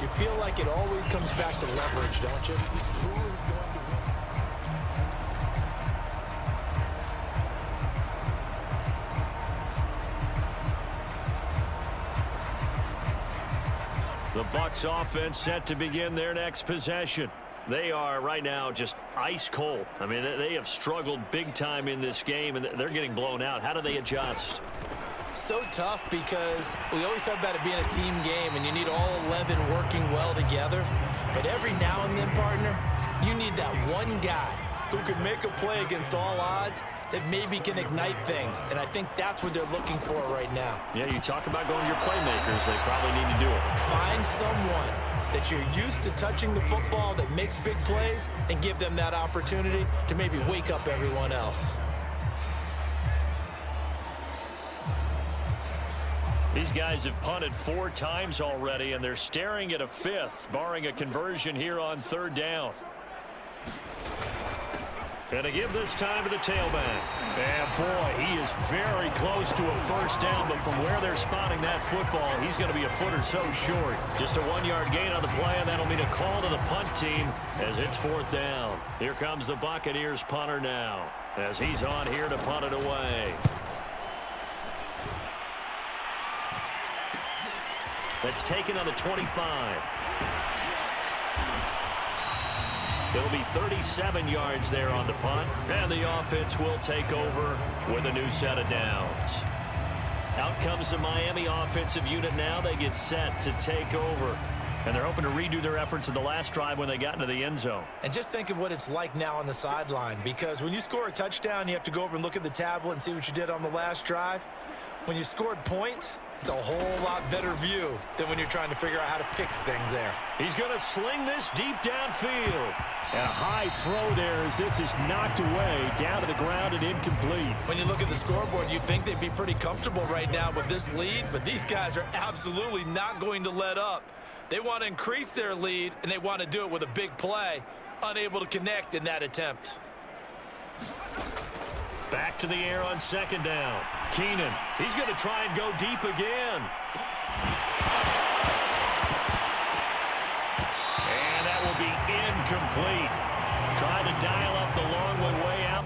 You feel like it always comes back to leverage, don't you? Who is going to win? The Bucs offense set to begin their next possession. They are right now just ice cold. I mean, they have struggled big time in this game, and they're getting blown out. How do they adjust? So tough because we always talk about it being a team game, and you need all 11 working well together. But every now and then, partner, you need that one guy who can make a play against all odds that maybe can ignite things. And I think that's what they're looking for right now. Yeah, you talk about going to your playmakers. They probably need to do it. Find someone that you're used to touching the football that makes big plays and give them that opportunity to maybe wake up everyone else. These guys have punted 4 times already, and they're staring at a 5th, barring a conversion here on 3rd down. And to give this time to the tailback. And boy, he is very close to a first down, but from where they're spotting that football, he's going to be a foot or so short. Just a 1-yard gain on the play, and that'll mean a call to the punt team as it's 4th down. Here comes the Buccaneers punter now as he's on here to punt it away. That's taken on the 25. It'll be 37 yards there on the punt, and the offense will take over with a new set of downs. Out comes the Miami offensive unit now. They get set to take over, and they're hoping to redo their efforts in the last drive when they got into the end zone. And just think of what it's like now on the sideline, because when you score a touchdown, you have to go over and look at the tablet and see what you did on the last drive. When you scored points, it's a whole lot better view than when you're trying to figure out how to fix things there. He's going to sling this deep downfield. And a high throw there as this is knocked away, down to the ground and incomplete. When you look at the scoreboard, you'd think they'd be pretty comfortable right now with this lead, but these guys are absolutely not going to let up. They want to increase their lead, and they want to do it with a big play, unable to connect in that attempt. Back to the air on 2nd down. Keenan, he's going to try and go deep again. And that will be incomplete. Trying to dial up the long way out.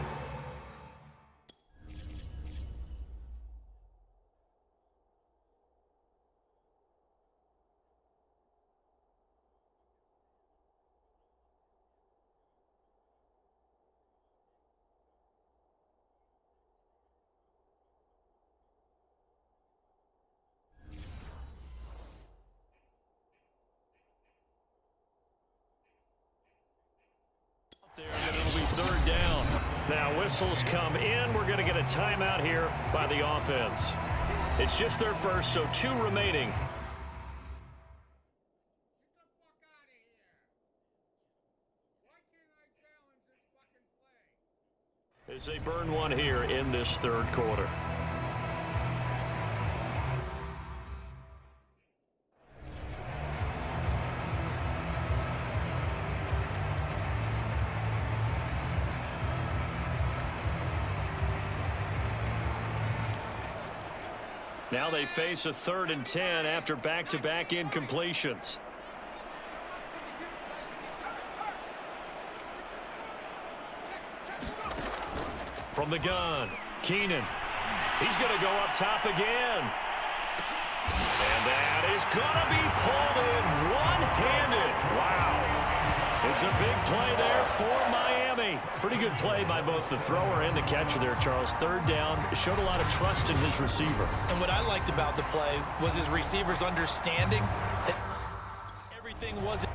now whistles come in. We're going to get a timeout here by the offense. It's just their first, so 2 remaining. As they burn one here in this third quarter. Now they face a 3rd and 10 after back-to-back incompletions. From the gun, Keenan. He's going to go up top again. And that is going to be pulled in one-handed. Wow. It's a big play there for Miami. Pretty good play by both the thrower and the catcher there, Charles. 3rd down. It showed a lot of trust in his receiver. And what I liked about the play was his receivers understanding that everything wasn't.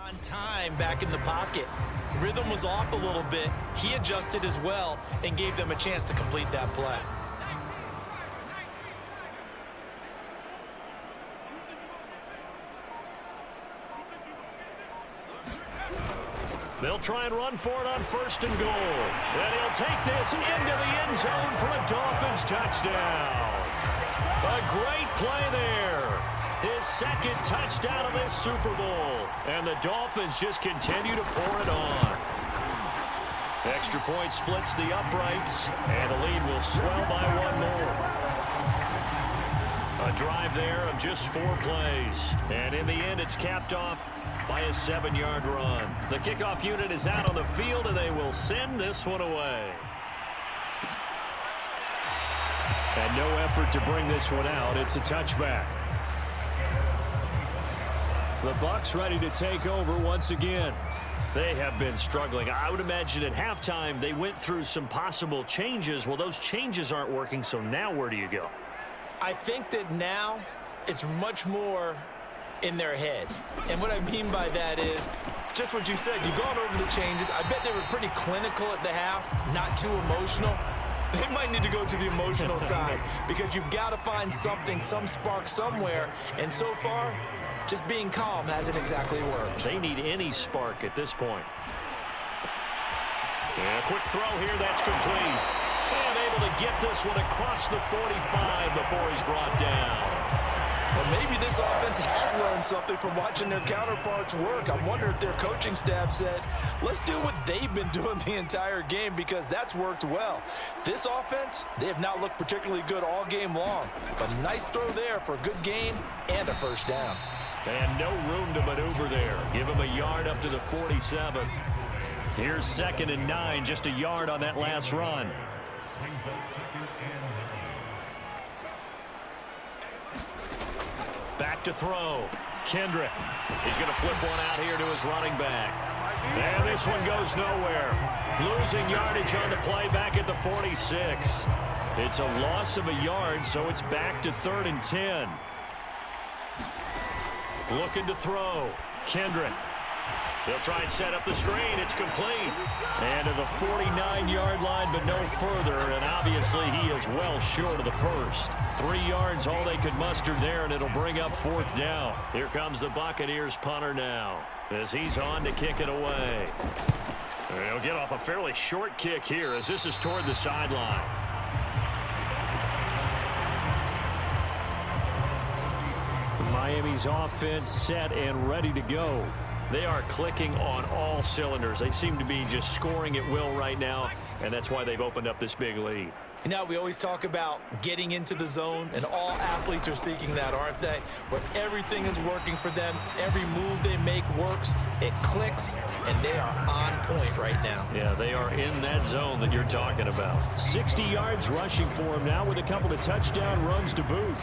On time back in the pocket. Rhythm was off a little bit. He adjusted as well and gave them a chance to complete that play. They'll try and run for it on 1st and goal. And he'll take this into the end zone for a Dolphins touchdown. A great play there. His 2nd touchdown of this Super Bowl. And the Dolphins just continue to pour it on. Extra point splits the uprights, and the lead will swell by 1 more. A drive there of just 4 plays. And in the end, it's capped off by a 7-yard run. The kickoff unit is out on the field, and they will send this one away. And no effort to bring this one out. It's a touchback. The Bucs ready to take over once again. They have been struggling. I would imagine at halftime they went through some possible changes. Well, those changes aren't working, so now where do you go? I think that now it's much more in their head. And what I mean by that is just what you said. You've gone over the changes. I bet they were pretty clinical at the half, not too emotional. They might need to go to the emotional side because you've got to find something, some spark somewhere. And so far, just being calm hasn't exactly worked. They need any spark at this point. And a quick throw here, that's complete. And able to get this one across the 45 before he's brought down. Well, maybe this offense has learned something from watching their counterparts work. I wonder if their coaching staff said, let's do what they've been doing the entire game because that's worked well. This offense, they have not looked particularly good all game long. But a nice throw there for a good gain and a 1st down. And no room to maneuver there. Give him a yard up to the 47. Here's 2nd and 9, just a yard on that last run. Back to throw. Kendrick. He's going to flip one out here to his running back. And this one goes nowhere. Losing yardage on the play back at the 46. It's a loss of a yard, so it's back to 3rd and 10. Looking to throw. Kendrick. He'll try and set up the screen. It's complete. And to the 49-yard line, but no further. And obviously, he is well short of the first. 3 yards, all they could muster there, and it'll bring up 4th down. Here comes the Buccaneers punter now as he's on to kick it away. And he'll get off a fairly short kick here as this is toward the sideline. Miami's offense set and ready to go. They are clicking on all cylinders. They seem to be just scoring at will right now, and that's why they've opened up this big lead. You know, we always talk about getting into the zone, and all athletes are seeking that, aren't they? Where everything is working for them, every move they make works, it clicks, and they are on point right now. Yeah, they are in that zone that you're talking about. 60 yards rushing for him now with a couple of touchdown runs to boot.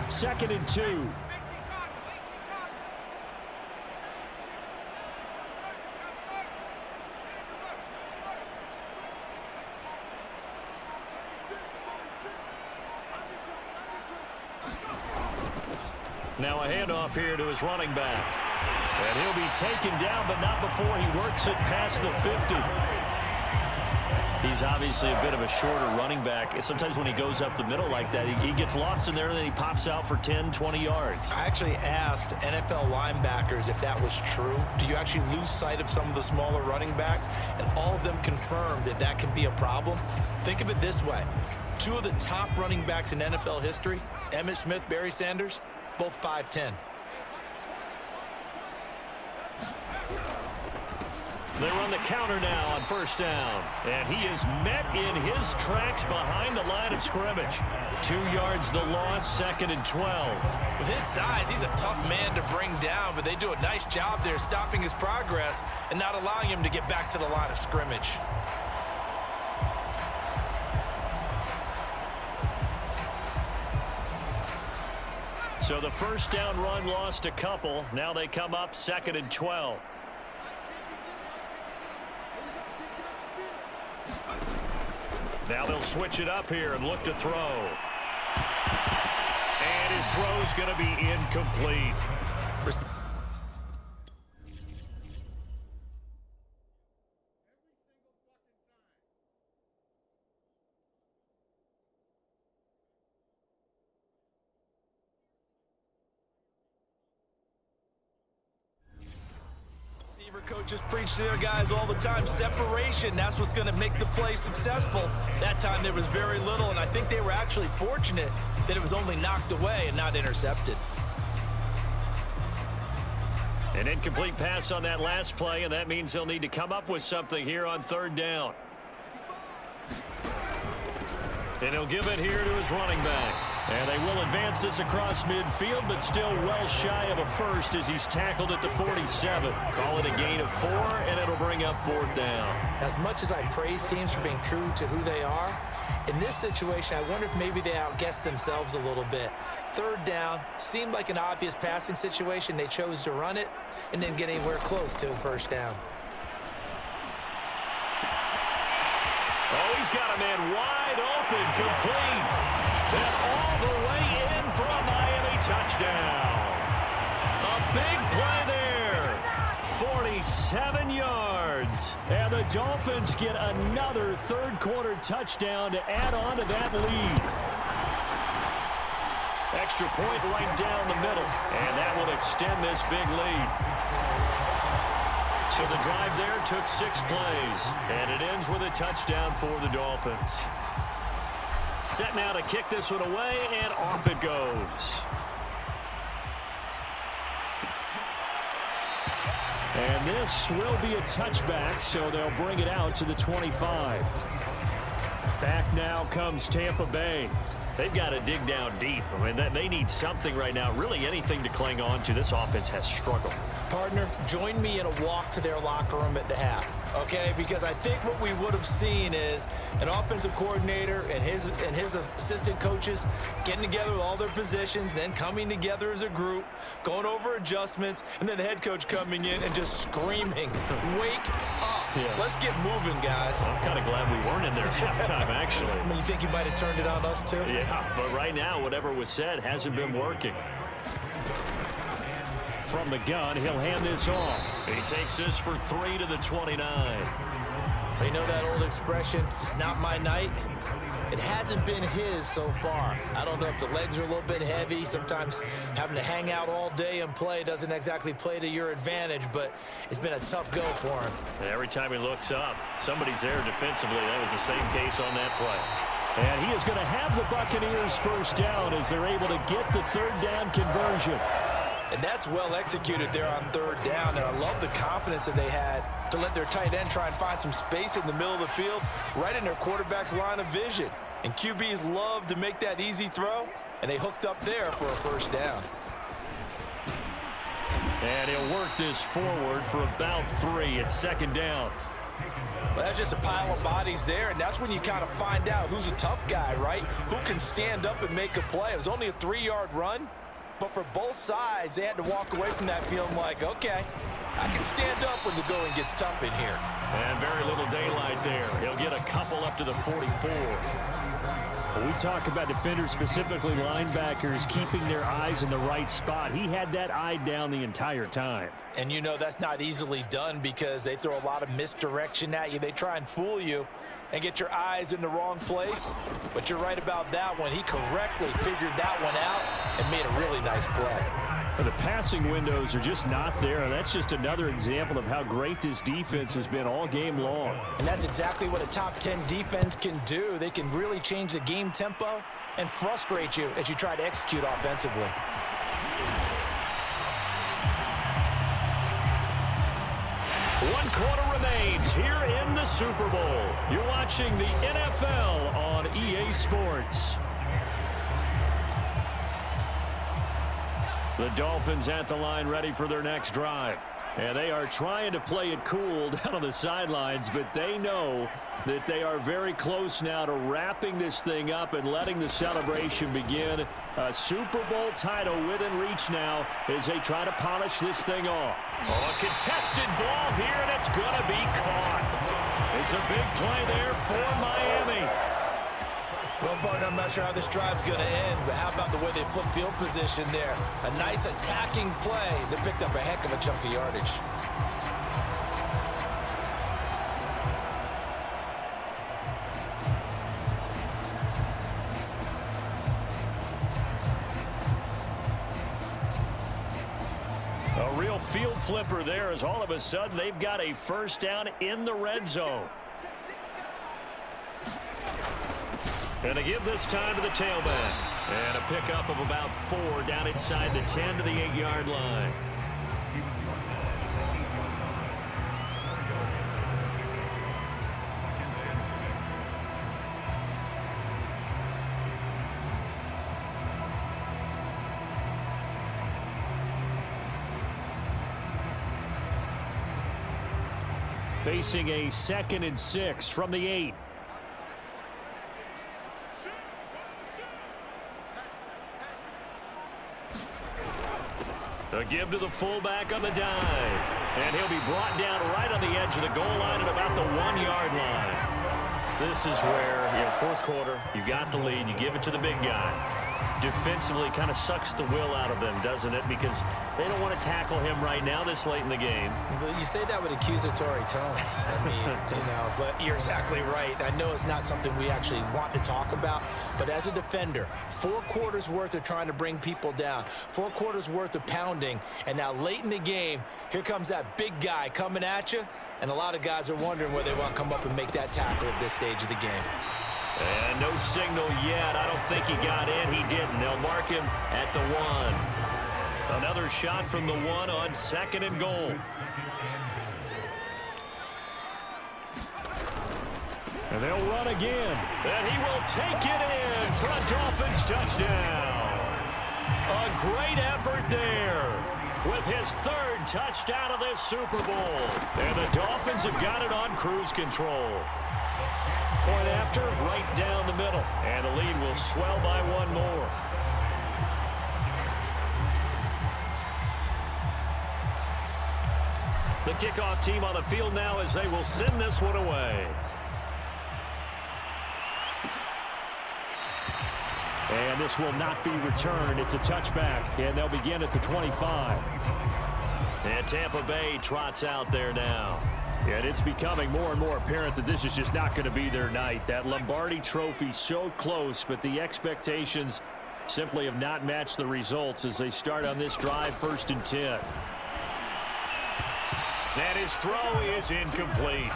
Second and 2. Now a handoff here to his running back. And he'll be taken down, but not before he works it past the 50. He's obviously a bit of a shorter running back. Sometimes when he goes up the middle like that, he gets lost in there, and then he pops out for 10, 20 yards. I actually asked NFL linebackers if that was true. Do you actually lose sight of some of the smaller running backs? And all of them confirmed that that can be a problem. Think of it this way. 2 of the top running backs in NFL history, Emmitt Smith, Barry Sanders, both 5'10". They run the counter now on first down. And he is met in his tracks behind the line of scrimmage. 2 yards the loss, second and 12. With his size, he's a tough man to bring down, but they do a nice job there stopping his progress and not allowing him to get back to the line of scrimmage. So the first down run lost a couple. Now they come up second and 12. Now they'll switch it up here and look to throw. And his throw's going to be incomplete. Coaches preach to their guys all the time. Separation, that's what's going to make the play successful. That time there was very little, and I think they were actually fortunate that it was only knocked away and not intercepted. An incomplete pass on that last play, and that means they'll need to come up with something here on third down. And he'll give it here to his running back. And they will advance this across midfield, but still well shy of a first as he's tackled at the 47. Call it a gain of 4, and it'll bring up fourth down. As much as I praise teams for being true to who they are, in this situation, I wonder if maybe they outguessed themselves a little bit. Third down seemed like an obvious passing situation. They chose to run it and didn't get anywhere close to a first down. Oh, he's got a man wide open, complete. And all the way in for a Miami touchdown. A big play there. 47 yards. And the Dolphins get another third-quarter touchdown to add on to that lead. Extra point right down the middle. And that will extend this big lead. So the drive there took 6 plays. And it ends with a touchdown for the Dolphins. Set now to kick this one away, and off it goes. And this will be a touchback, so they'll bring it out to the 25. Back now comes Tampa Bay. They've got to dig down deep. I mean, they need something right now, really anything to cling on to. This offense has struggled. Partner, join me in a walk to their locker room at the half, okay? Because I think what we would have seen is an offensive coordinator and his assistant coaches getting together with all their positions, then coming together as a group, going over adjustments, and then the head coach coming in and just screaming, "Wake up. Yeah. Let's get moving, guys." I'm kind of glad we weren't in there at halftime, actually. I mean, you think you might have turned it on us, too? Yeah, but right now, whatever was said hasn't been working. From the gun, he'll hand this off. He takes this for 3 to the 29. You know that old expression, it's not my night? It hasn't been his so far. I don't know if the legs are a little bit heavy. Sometimes having to hang out all day and play doesn't exactly play to your advantage, but it's been a tough go for him. Every time he looks up, somebody's there defensively. That was the same case on that play. And he is going to have the Buccaneers first down as they're able to get the third down conversion. And that's well executed there on third down. And I love the confidence that they had to let their tight end try and find some space in the middle of the field, right in their quarterback's line of vision. And QBs love to make that easy throw, and they hooked up there for a first down. And he'll work this forward for about 3 at second down. Well, that's just a pile of bodies there, and that's when you kind of find out who's a tough guy, right? Who can stand up and make a play. It was only a 3-yard run, but for both sides, they had to walk away from that feeling like, okay, I can stand up when the going gets tough in here. And very little daylight there. He'll get a couple up to the 44. We talk about defenders, specifically linebackers, keeping their eyes in the right spot. He had that eye down the entire time. And you know that's not easily done because they throw a lot of misdirection at you. They try and fool you and get your eyes in the wrong place. But you're right about that one. He correctly figured that one out and made a really nice play. The passing windows are just not there. That's just another example of how great this defense has been all game long. And that's exactly what a top 10 defense can do. They can really change the game tempo and frustrate you as you try to execute offensively. One quarter remains here in the Super Bowl. You're watching the NFL on EA Sports. The Dolphins at the line ready for their next drive. And they are trying to play it cool down on the sidelines, but they know that they are very close now to wrapping this thing up and letting the celebration begin. A Super Bowl title within reach now as they try to polish this thing off. Oh, a contested ball here, and it's going to be caught. It's a big play there for Miami. Well, partner, I'm not sure how this drive's going to end, but how about the way they flip field position there? A nice attacking play that picked up a heck of a chunk of yardage. A real field flipper there as all of a sudden they've got a first down in the red zone. And they give this time to the tailback. And a pickup of about 4 down inside the 10 to the 8-yard line. Facing a 2nd and 6 from the 8. A give to the fullback on the dive. And he'll be brought down right on the edge of the goal line at about the 1-yard line. This is where, fourth quarter, you got the lead, you give it to the big guy. Defensively kind of sucks the will out of them, doesn't it? Because they don't want to tackle him right now this late in the game. But you say that with accusatory tones. I mean, but you're exactly right. I know it's not something we actually want to talk about, but as a defender, 4 quarters worth of trying to bring people down, 4 quarters worth of pounding, and now late in the game, here comes that big guy coming at you, and a lot of guys are wondering whether they want to come up and make that tackle at this stage of the game. And no signal yet. I don't think he got in. He didn't. They'll mark him at the 1. Another shot from the 1 on 2nd and goal. And they'll run again. And he will take it in for a Dolphins touchdown. A great effort there with his 3rd touchdown of this Super Bowl. And the Dolphins have got it on cruise control. Point after, right down the middle. And the lead will swell by 1 more. The kickoff team on the field now as they will send this one away. And this will not be returned. It's a touchback, and they'll begin at the 25. And Tampa Bay trots out there now. And it's becoming more and more apparent that this is just not going to be their night. That Lombardi trophy so close, but the expectations simply have not matched the results as they start on this drive, 1st and 10. And his throw is incomplete.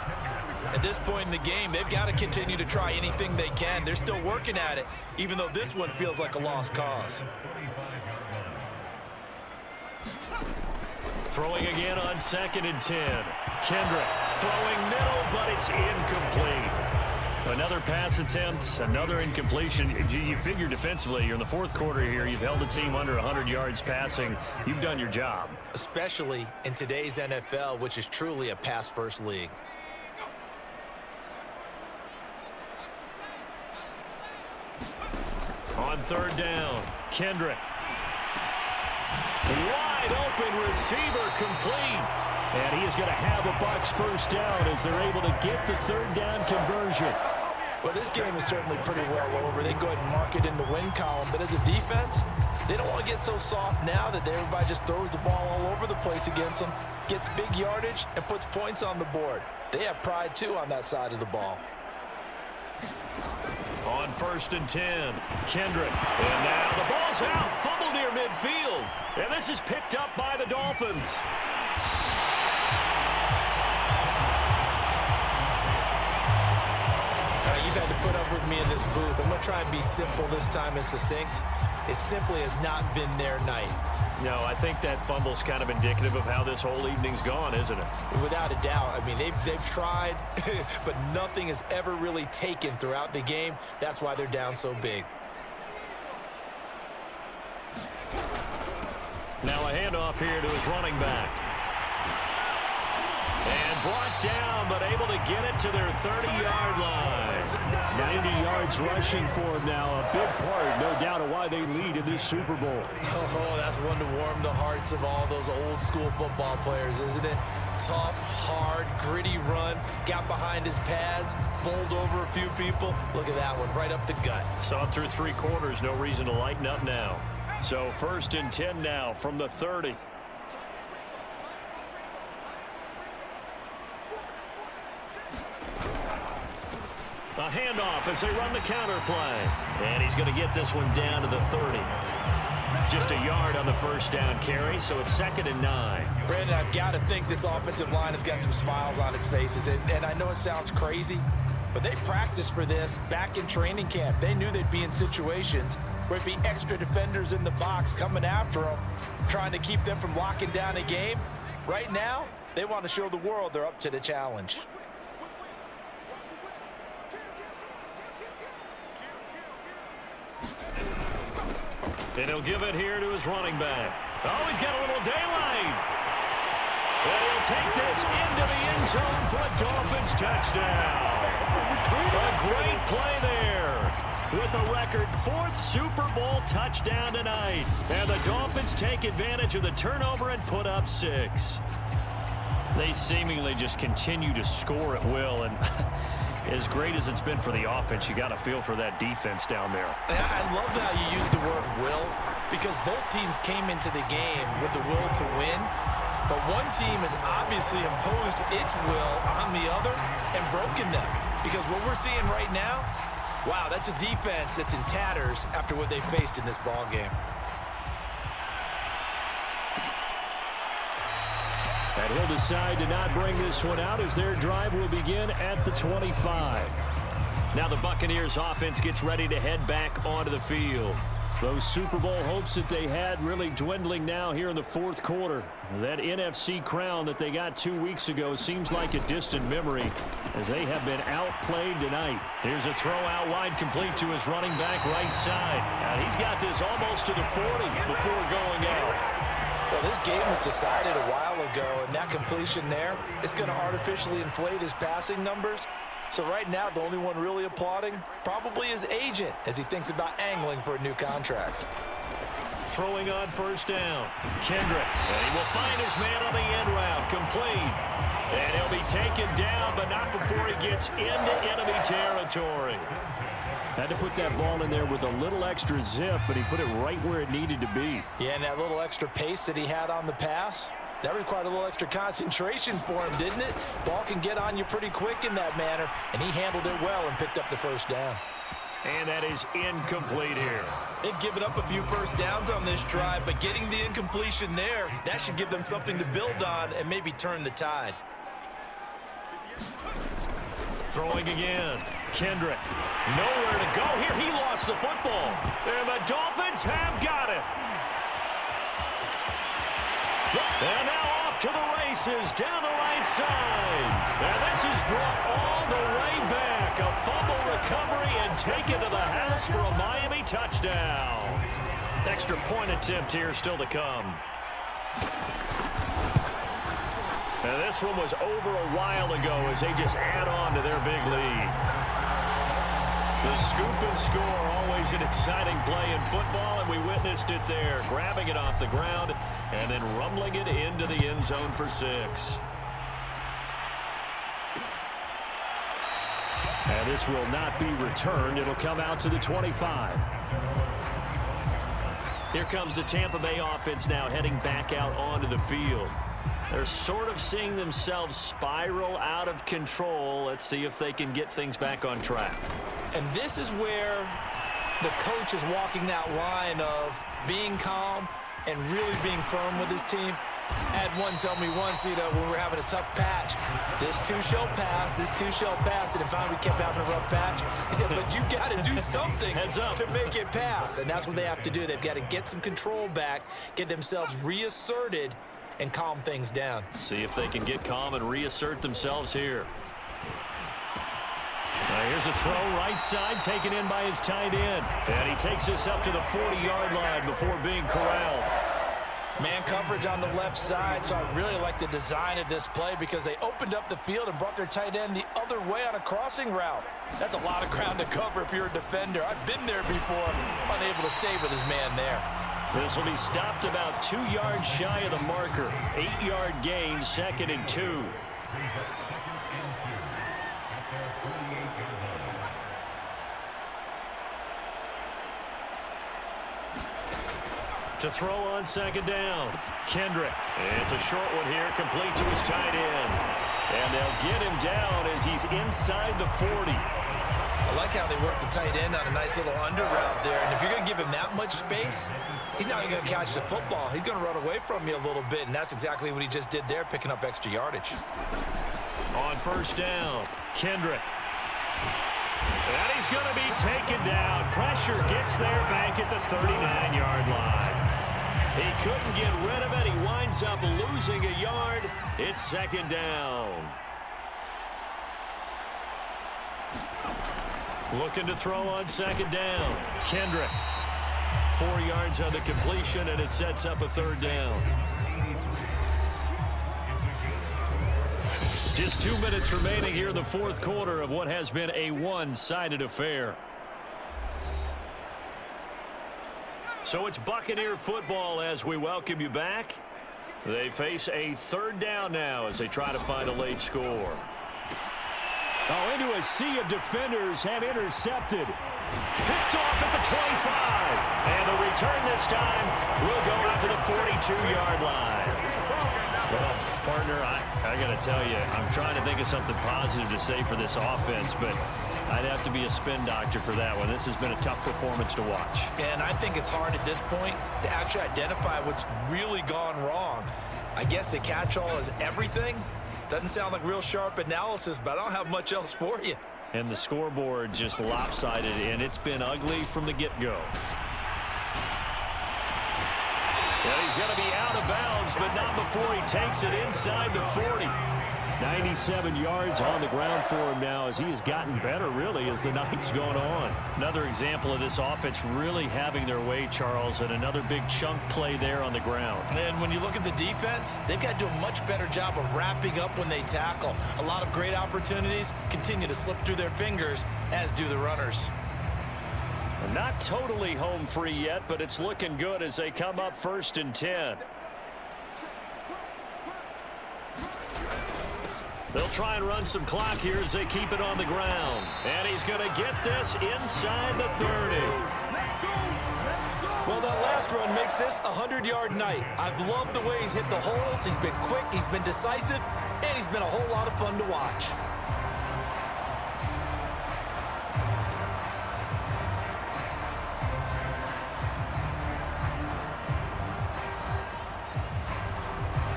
At this point in the game, they've got to continue to try anything they can. They're still working at it, even though this one feels like a lost cause. Throwing again on 2nd and 10. Kendrick throwing middle, but it's incomplete. Another pass attempt, another incompletion. You figure defensively, you're in the 4th quarter here. You've held a team under 100 yards passing. You've done your job. Especially in today's NFL, which is truly a pass-first league. On 3rd down, Kendrick. Wide open receiver complete. And he is going to have a Bucs 1st down as they're able to get the 3rd down conversion. Well, this game is certainly pretty well over. They can go ahead and mark it in the win column. But as a defense, they don't want to get so soft now that everybody just throws the ball all over the place against them, gets big yardage, and puts points on the board. They have pride, too, on that side of the ball. On 1st and 10, Kendrick. And now the ball's out. Fumble near midfield. And this is picked up by the Dolphins. You've had to put up with me in this booth. I'm going to try and be simple this time and succinct. It simply has not been their night. No, I think that fumble's kind of indicative of how this whole evening's gone, isn't it? Without a doubt. I mean, they've tried, but nothing has ever really taken throughout the game. That's why they're down so big. Now a handoff here to his running back. And brought down, but able to get it to their 30-yard line. 90 yards rushing for him now. A big part, no doubt, of why they lead in this Super Bowl. Oh, that's one to warm the hearts of all those old-school football players, isn't it? Tough, hard, gritty run. Got behind his pads, bowled over a few people. Look at that one, right up the gut. Saw it through 3 quarters. No reason to lighten up now. So 1st and 10 now from the 30. A handoff as they run the counter play. And he's going to get this one down to the 30. Just a yard on the 1st down carry, so it's 2nd and 9. Brandon, I've got to think this offensive line has got some smiles on its faces. And I know it sounds crazy, but they practiced for this back in training camp. They knew they'd be in situations where it'd be extra defenders in the box coming after them, trying to keep them from locking down a game. Right now, they want to show the world they're up to the challenge. And he'll give it here to his running back. Oh, he's got a little daylight. And he'll take this into the end zone for a Dolphins touchdown. A great play there with a record 4th Super Bowl touchdown tonight. And the Dolphins take advantage of the turnover and put up 6. They seemingly just continue to score at will. And as great as it's been for the offense, you got to feel for that defense down there. I love how you use the word will, because both teams came into the game with the will to win, but one team has obviously imposed its will on the other and broken them. Because what we're seeing right now, wow, that's a defense that's in tatters after what they faced in this ball game. And he'll decide to not bring this one out as their drive will begin at the 25. Now the Buccaneers offense gets ready to head back onto the field. Those Super Bowl hopes that they had really dwindling now here in the 4th quarter. That NFC crown that they got 2 weeks ago seems like a distant memory as they have been outplayed tonight. Here's a throw out wide complete to his running back right side. And he's got this almost to the 40 before going out. Well, this game was decided a while ago, and that completion there is going to artificially inflate his passing numbers. So right now, the only one really applauding probably his agent as he thinks about angling for a new contract. Throwing on 1st down, Kendrick. And he will find his man on the end route, complete. And he'll be taken down, but not before he gets into enemy territory. Had to put that ball in there with a little extra zip, but he put it right where it needed to be. Yeah, and that little extra pace that he had on the pass, That required a little extra concentration for him, didn't it? Ball can get on you pretty quick in that manner, and he handled it well and picked up the first down. And that is incomplete here. They've given up a few first downs on this drive, but getting the incompletion there, that should give them something to build on and maybe turn the tide. Throwing again. Kendrick. Nowhere to go here. He lost the football. And the Dolphins have got it. And now off to the races down the right side. And this is brought all the way back. A fumble recovery and taken to the house for a Miami touchdown. Extra point attempt here still to come. And this one was over a while ago as they just add on to their big lead. The scoop and score, always an exciting play in football, and we witnessed it there, grabbing it off the ground and then rumbling it into the end zone for 6. And this will not be returned. It'll come out to the 25. Here comes the Tampa Bay offense now heading back out onto the field. They're sort of seeing themselves spiral out of control. Let's see if they can get things back on track. And this is where the coach is walking that line of being calm and really being firm with his team. I had one tell me once, when we were having a tough patch, this too shall pass, this too shall pass. And finally we kept having a rough patch. He said, but you got to do something to make it pass. And that's what they have to do. They've got to get some control back, get themselves reasserted, and calm things down. See if they can get calm and reassert themselves here. Here's a throw right side taken in by his tight end. And he takes this up to the 40-yard line before being corralled. Man coverage on the left side, so I really like the design of this play because they opened up the field and brought their tight end the other way on a crossing route. That's a lot of ground to cover if you're a defender. I've been there before, unable to stay with his man there. This will be stopped about 2 yards shy of the marker. 8-yard gain, 2nd and 2. To throw on 2nd down. Kendrick. It's a short one here, complete to his tight end. And they'll get him down as he's inside the 40. I like how they work the tight end on a nice little under route there. And if you're going to give him that much space, he's not even going to catch the football. He's going to run away from you a little bit, and that's exactly what he just did there, picking up extra yardage. On 1st down, Kendrick. And he's going to be taken down. Pressure gets there back at the 39-yard line. He couldn't get rid of it. He winds up losing a yard. It's 2nd down. Looking to throw on 2nd down. Kendrick. 4 yards on the completion, and it sets up a 3rd down. Just 2 minutes remaining here in the 4th quarter of what has been a one-sided affair. So it's Buccaneer football as we welcome you back. They face a 3rd down now as they try to find a late score. Oh, into a sea of defenders and intercepted. Picked off at the 25. And the return this time will go out to the 42-yard line. Well, partner, I got to tell you, I'm trying to think of something positive to say for this offense, but I'd have to be a spin doctor for that one. This has been a tough performance to watch. And I think it's hard at this point to actually identify what's really gone wrong. I guess the catch-all is everything. Doesn't sound like real sharp analysis, but I don't have much else for you. And the scoreboard just lopsided, and it's been ugly from the get-go. Well, he's going to be out of bounds, but not before he takes it inside the 40. 97 yards on the ground for him now as he has gotten better, really, as the night's gone on. Another example of this offense really having their way, Charles, and another big chunk play there on the ground. And when you look at the defense, they've got to do a much better job of wrapping up when they tackle. A lot of great opportunities continue to slip through their fingers, as do the runners. Not totally home free yet, but it's looking good as they come up 1st and 10. They'll try and run some clock here as they keep it on the ground. And he's going to get this inside the 30. Well, that last last run makes this a 100-yard night. I've loved the way he's hit the holes. He's been quick, he's been decisive, and he's been a whole lot of fun to watch.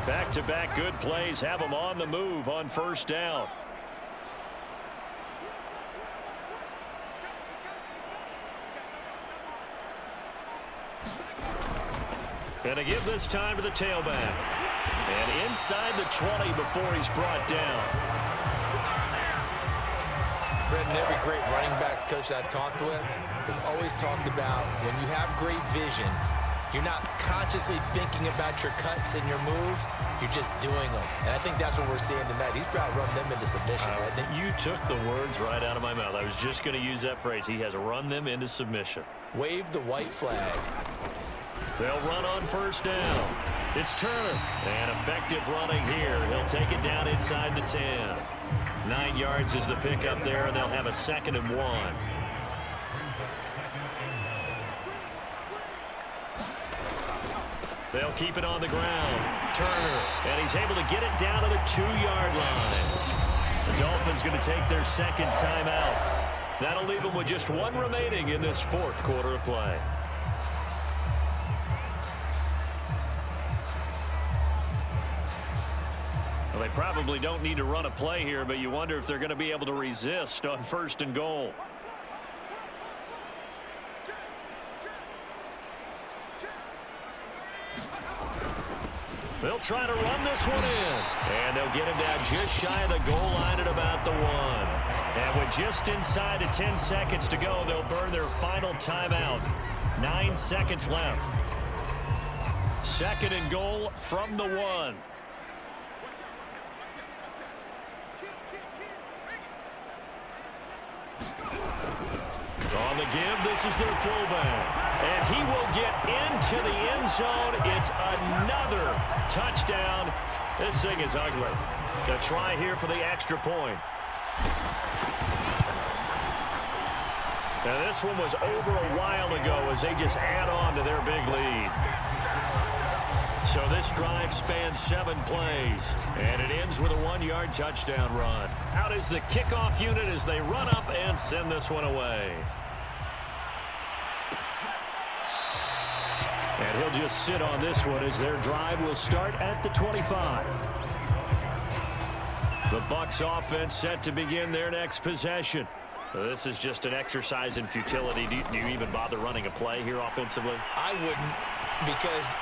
Back-to-back good plays have him on the move on first down. And to give this time to the tailback. And inside the 20 before he's brought down. Brendan, every great running backs coach I've talked with has always talked about when you have great vision, you're not consciously thinking about your cuts and your moves. You're just doing them. And I think that's what we're seeing tonight. He's about to run them into submission, hasn't he? You took the words right out of my mouth. I was just going to use that phrase. He has run them into submission. Wave the white flag. They'll run on first down. It's Turner. And effective running here. He'll take it down inside the 10. 9 yards is the pickup there, and they'll have a 2nd and 1. They'll keep it on the ground. Turner, and he's able to get it down to the 2-yard line. The Dolphins going to take their 2nd timeout. That'll leave them with just 1 remaining in this 4th quarter of play. Well, they probably don't need to run a play here, but you wonder if they're going to be able to resist on 1st and goal. They'll try to run this one in. And they'll get him down just shy of the goal line at about the 1. And with just inside of 10 seconds to go, they'll burn their final timeout. 9 seconds left. 2nd and goal from the 1. On the give, this is their fullback. And he will get into the end zone. It's another touchdown. This thing is ugly. The try here for the extra point. Now this one was over a while ago as they just add on to their big lead. So this drive spans 7 plays, and it ends with a 1-yard touchdown run. Out is the kickoff unit as they run up and send this one away. And he'll just sit on this one as their drive will start at the 25. The Bucs offense set to begin their next possession. This is just an exercise in futility. Do you even bother running a play here offensively? I wouldn't, because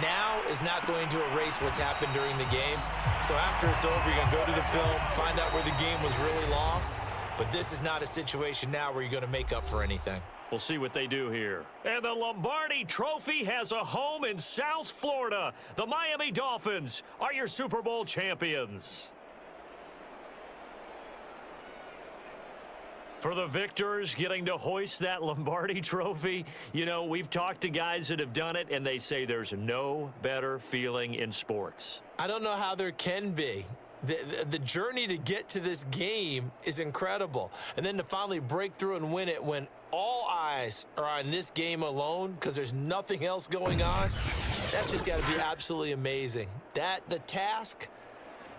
now is not going to erase what's happened during the game. So after it's over, you're going to go to the film, find out where the game was really lost. But this is not a situation now where you're going to make up for anything. We'll see what they do here. And the Lombardi Trophy has a home in South Florida. The Miami Dolphins are your Super Bowl champions. For the victors getting to hoist that Lombardi Trophy, you know, we've talked to guys that have done it, and they say there's no better feeling in sports. I don't know how there can be. The journey to get to this game is incredible. And then to finally break through and win it when all eyes are on this game alone because there's nothing else going on, that's just got to be absolutely amazing. The task,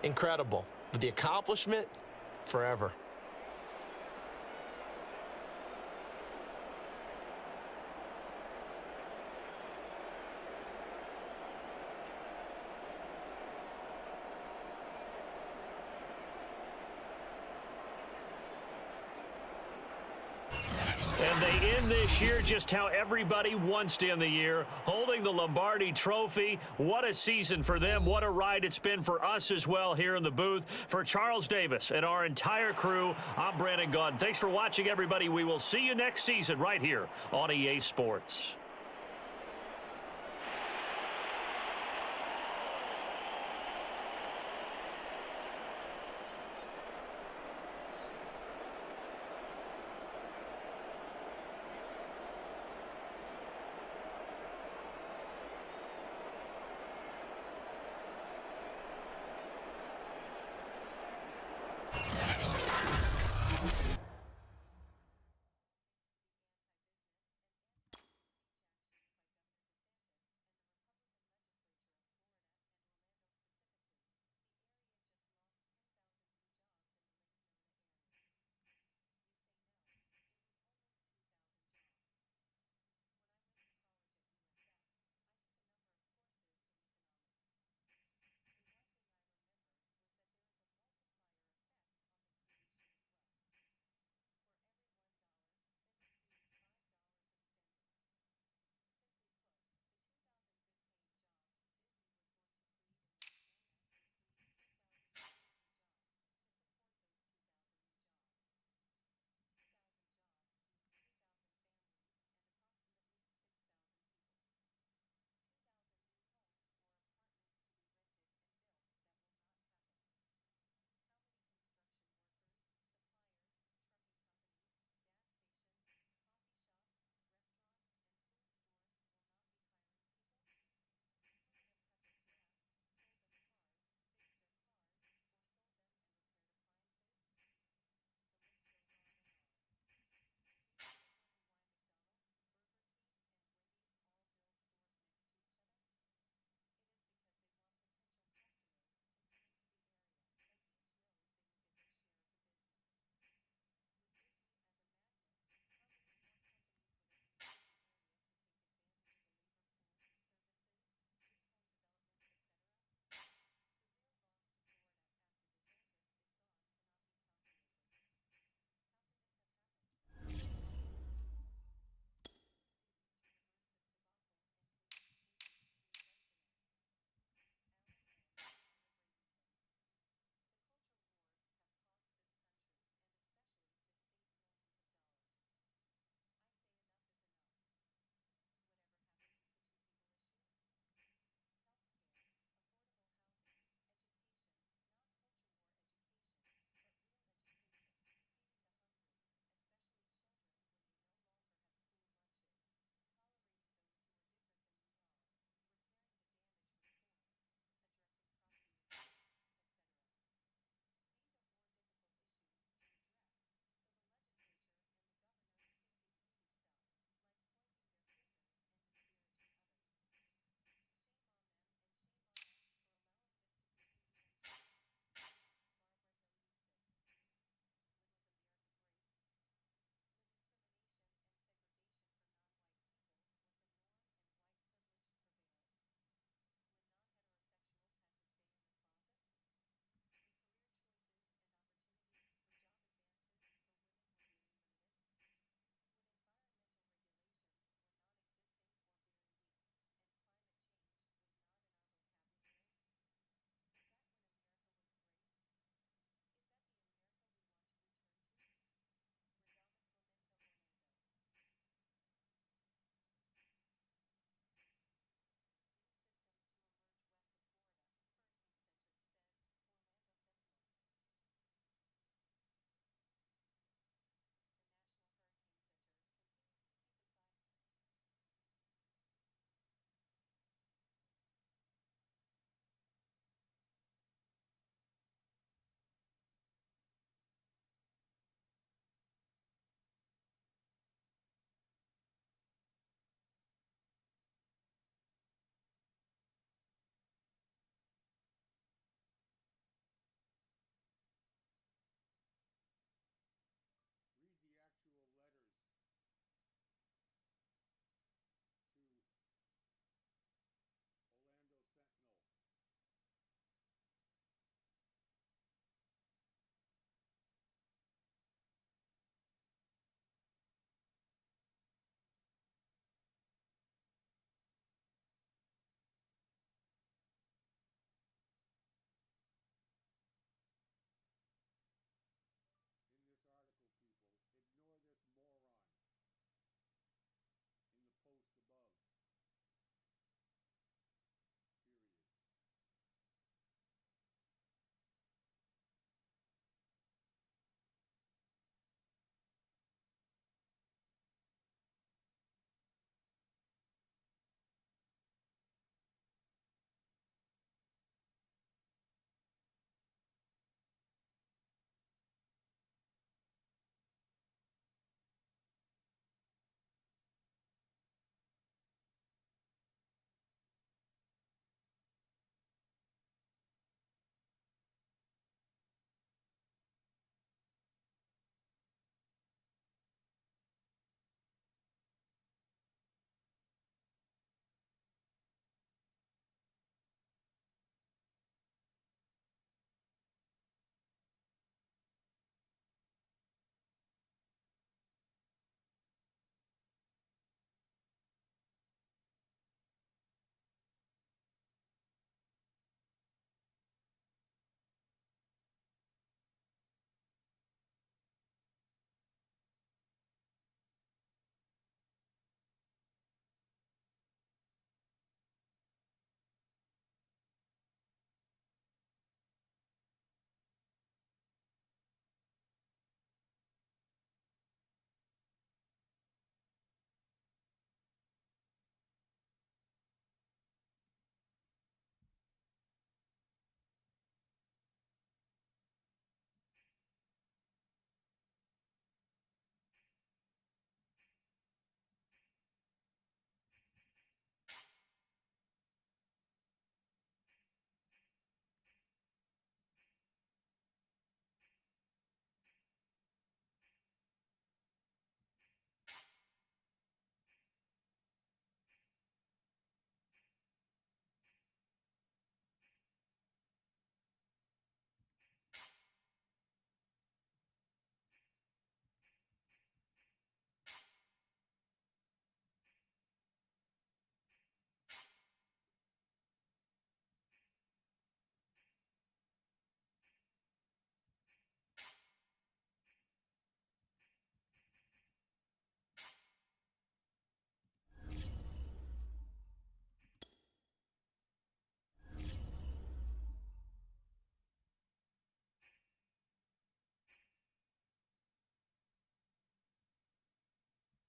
incredible. But the accomplishment, forever. And they end this year just how everybody wants to end the year, holding the Lombardi Trophy. What a season for them. What a ride it's been for us as well here in the booth. For Charles Davis and our entire crew, I'm Brandon Gaudin. Thanks for watching, everybody. We will see you next season right here on EA Sports.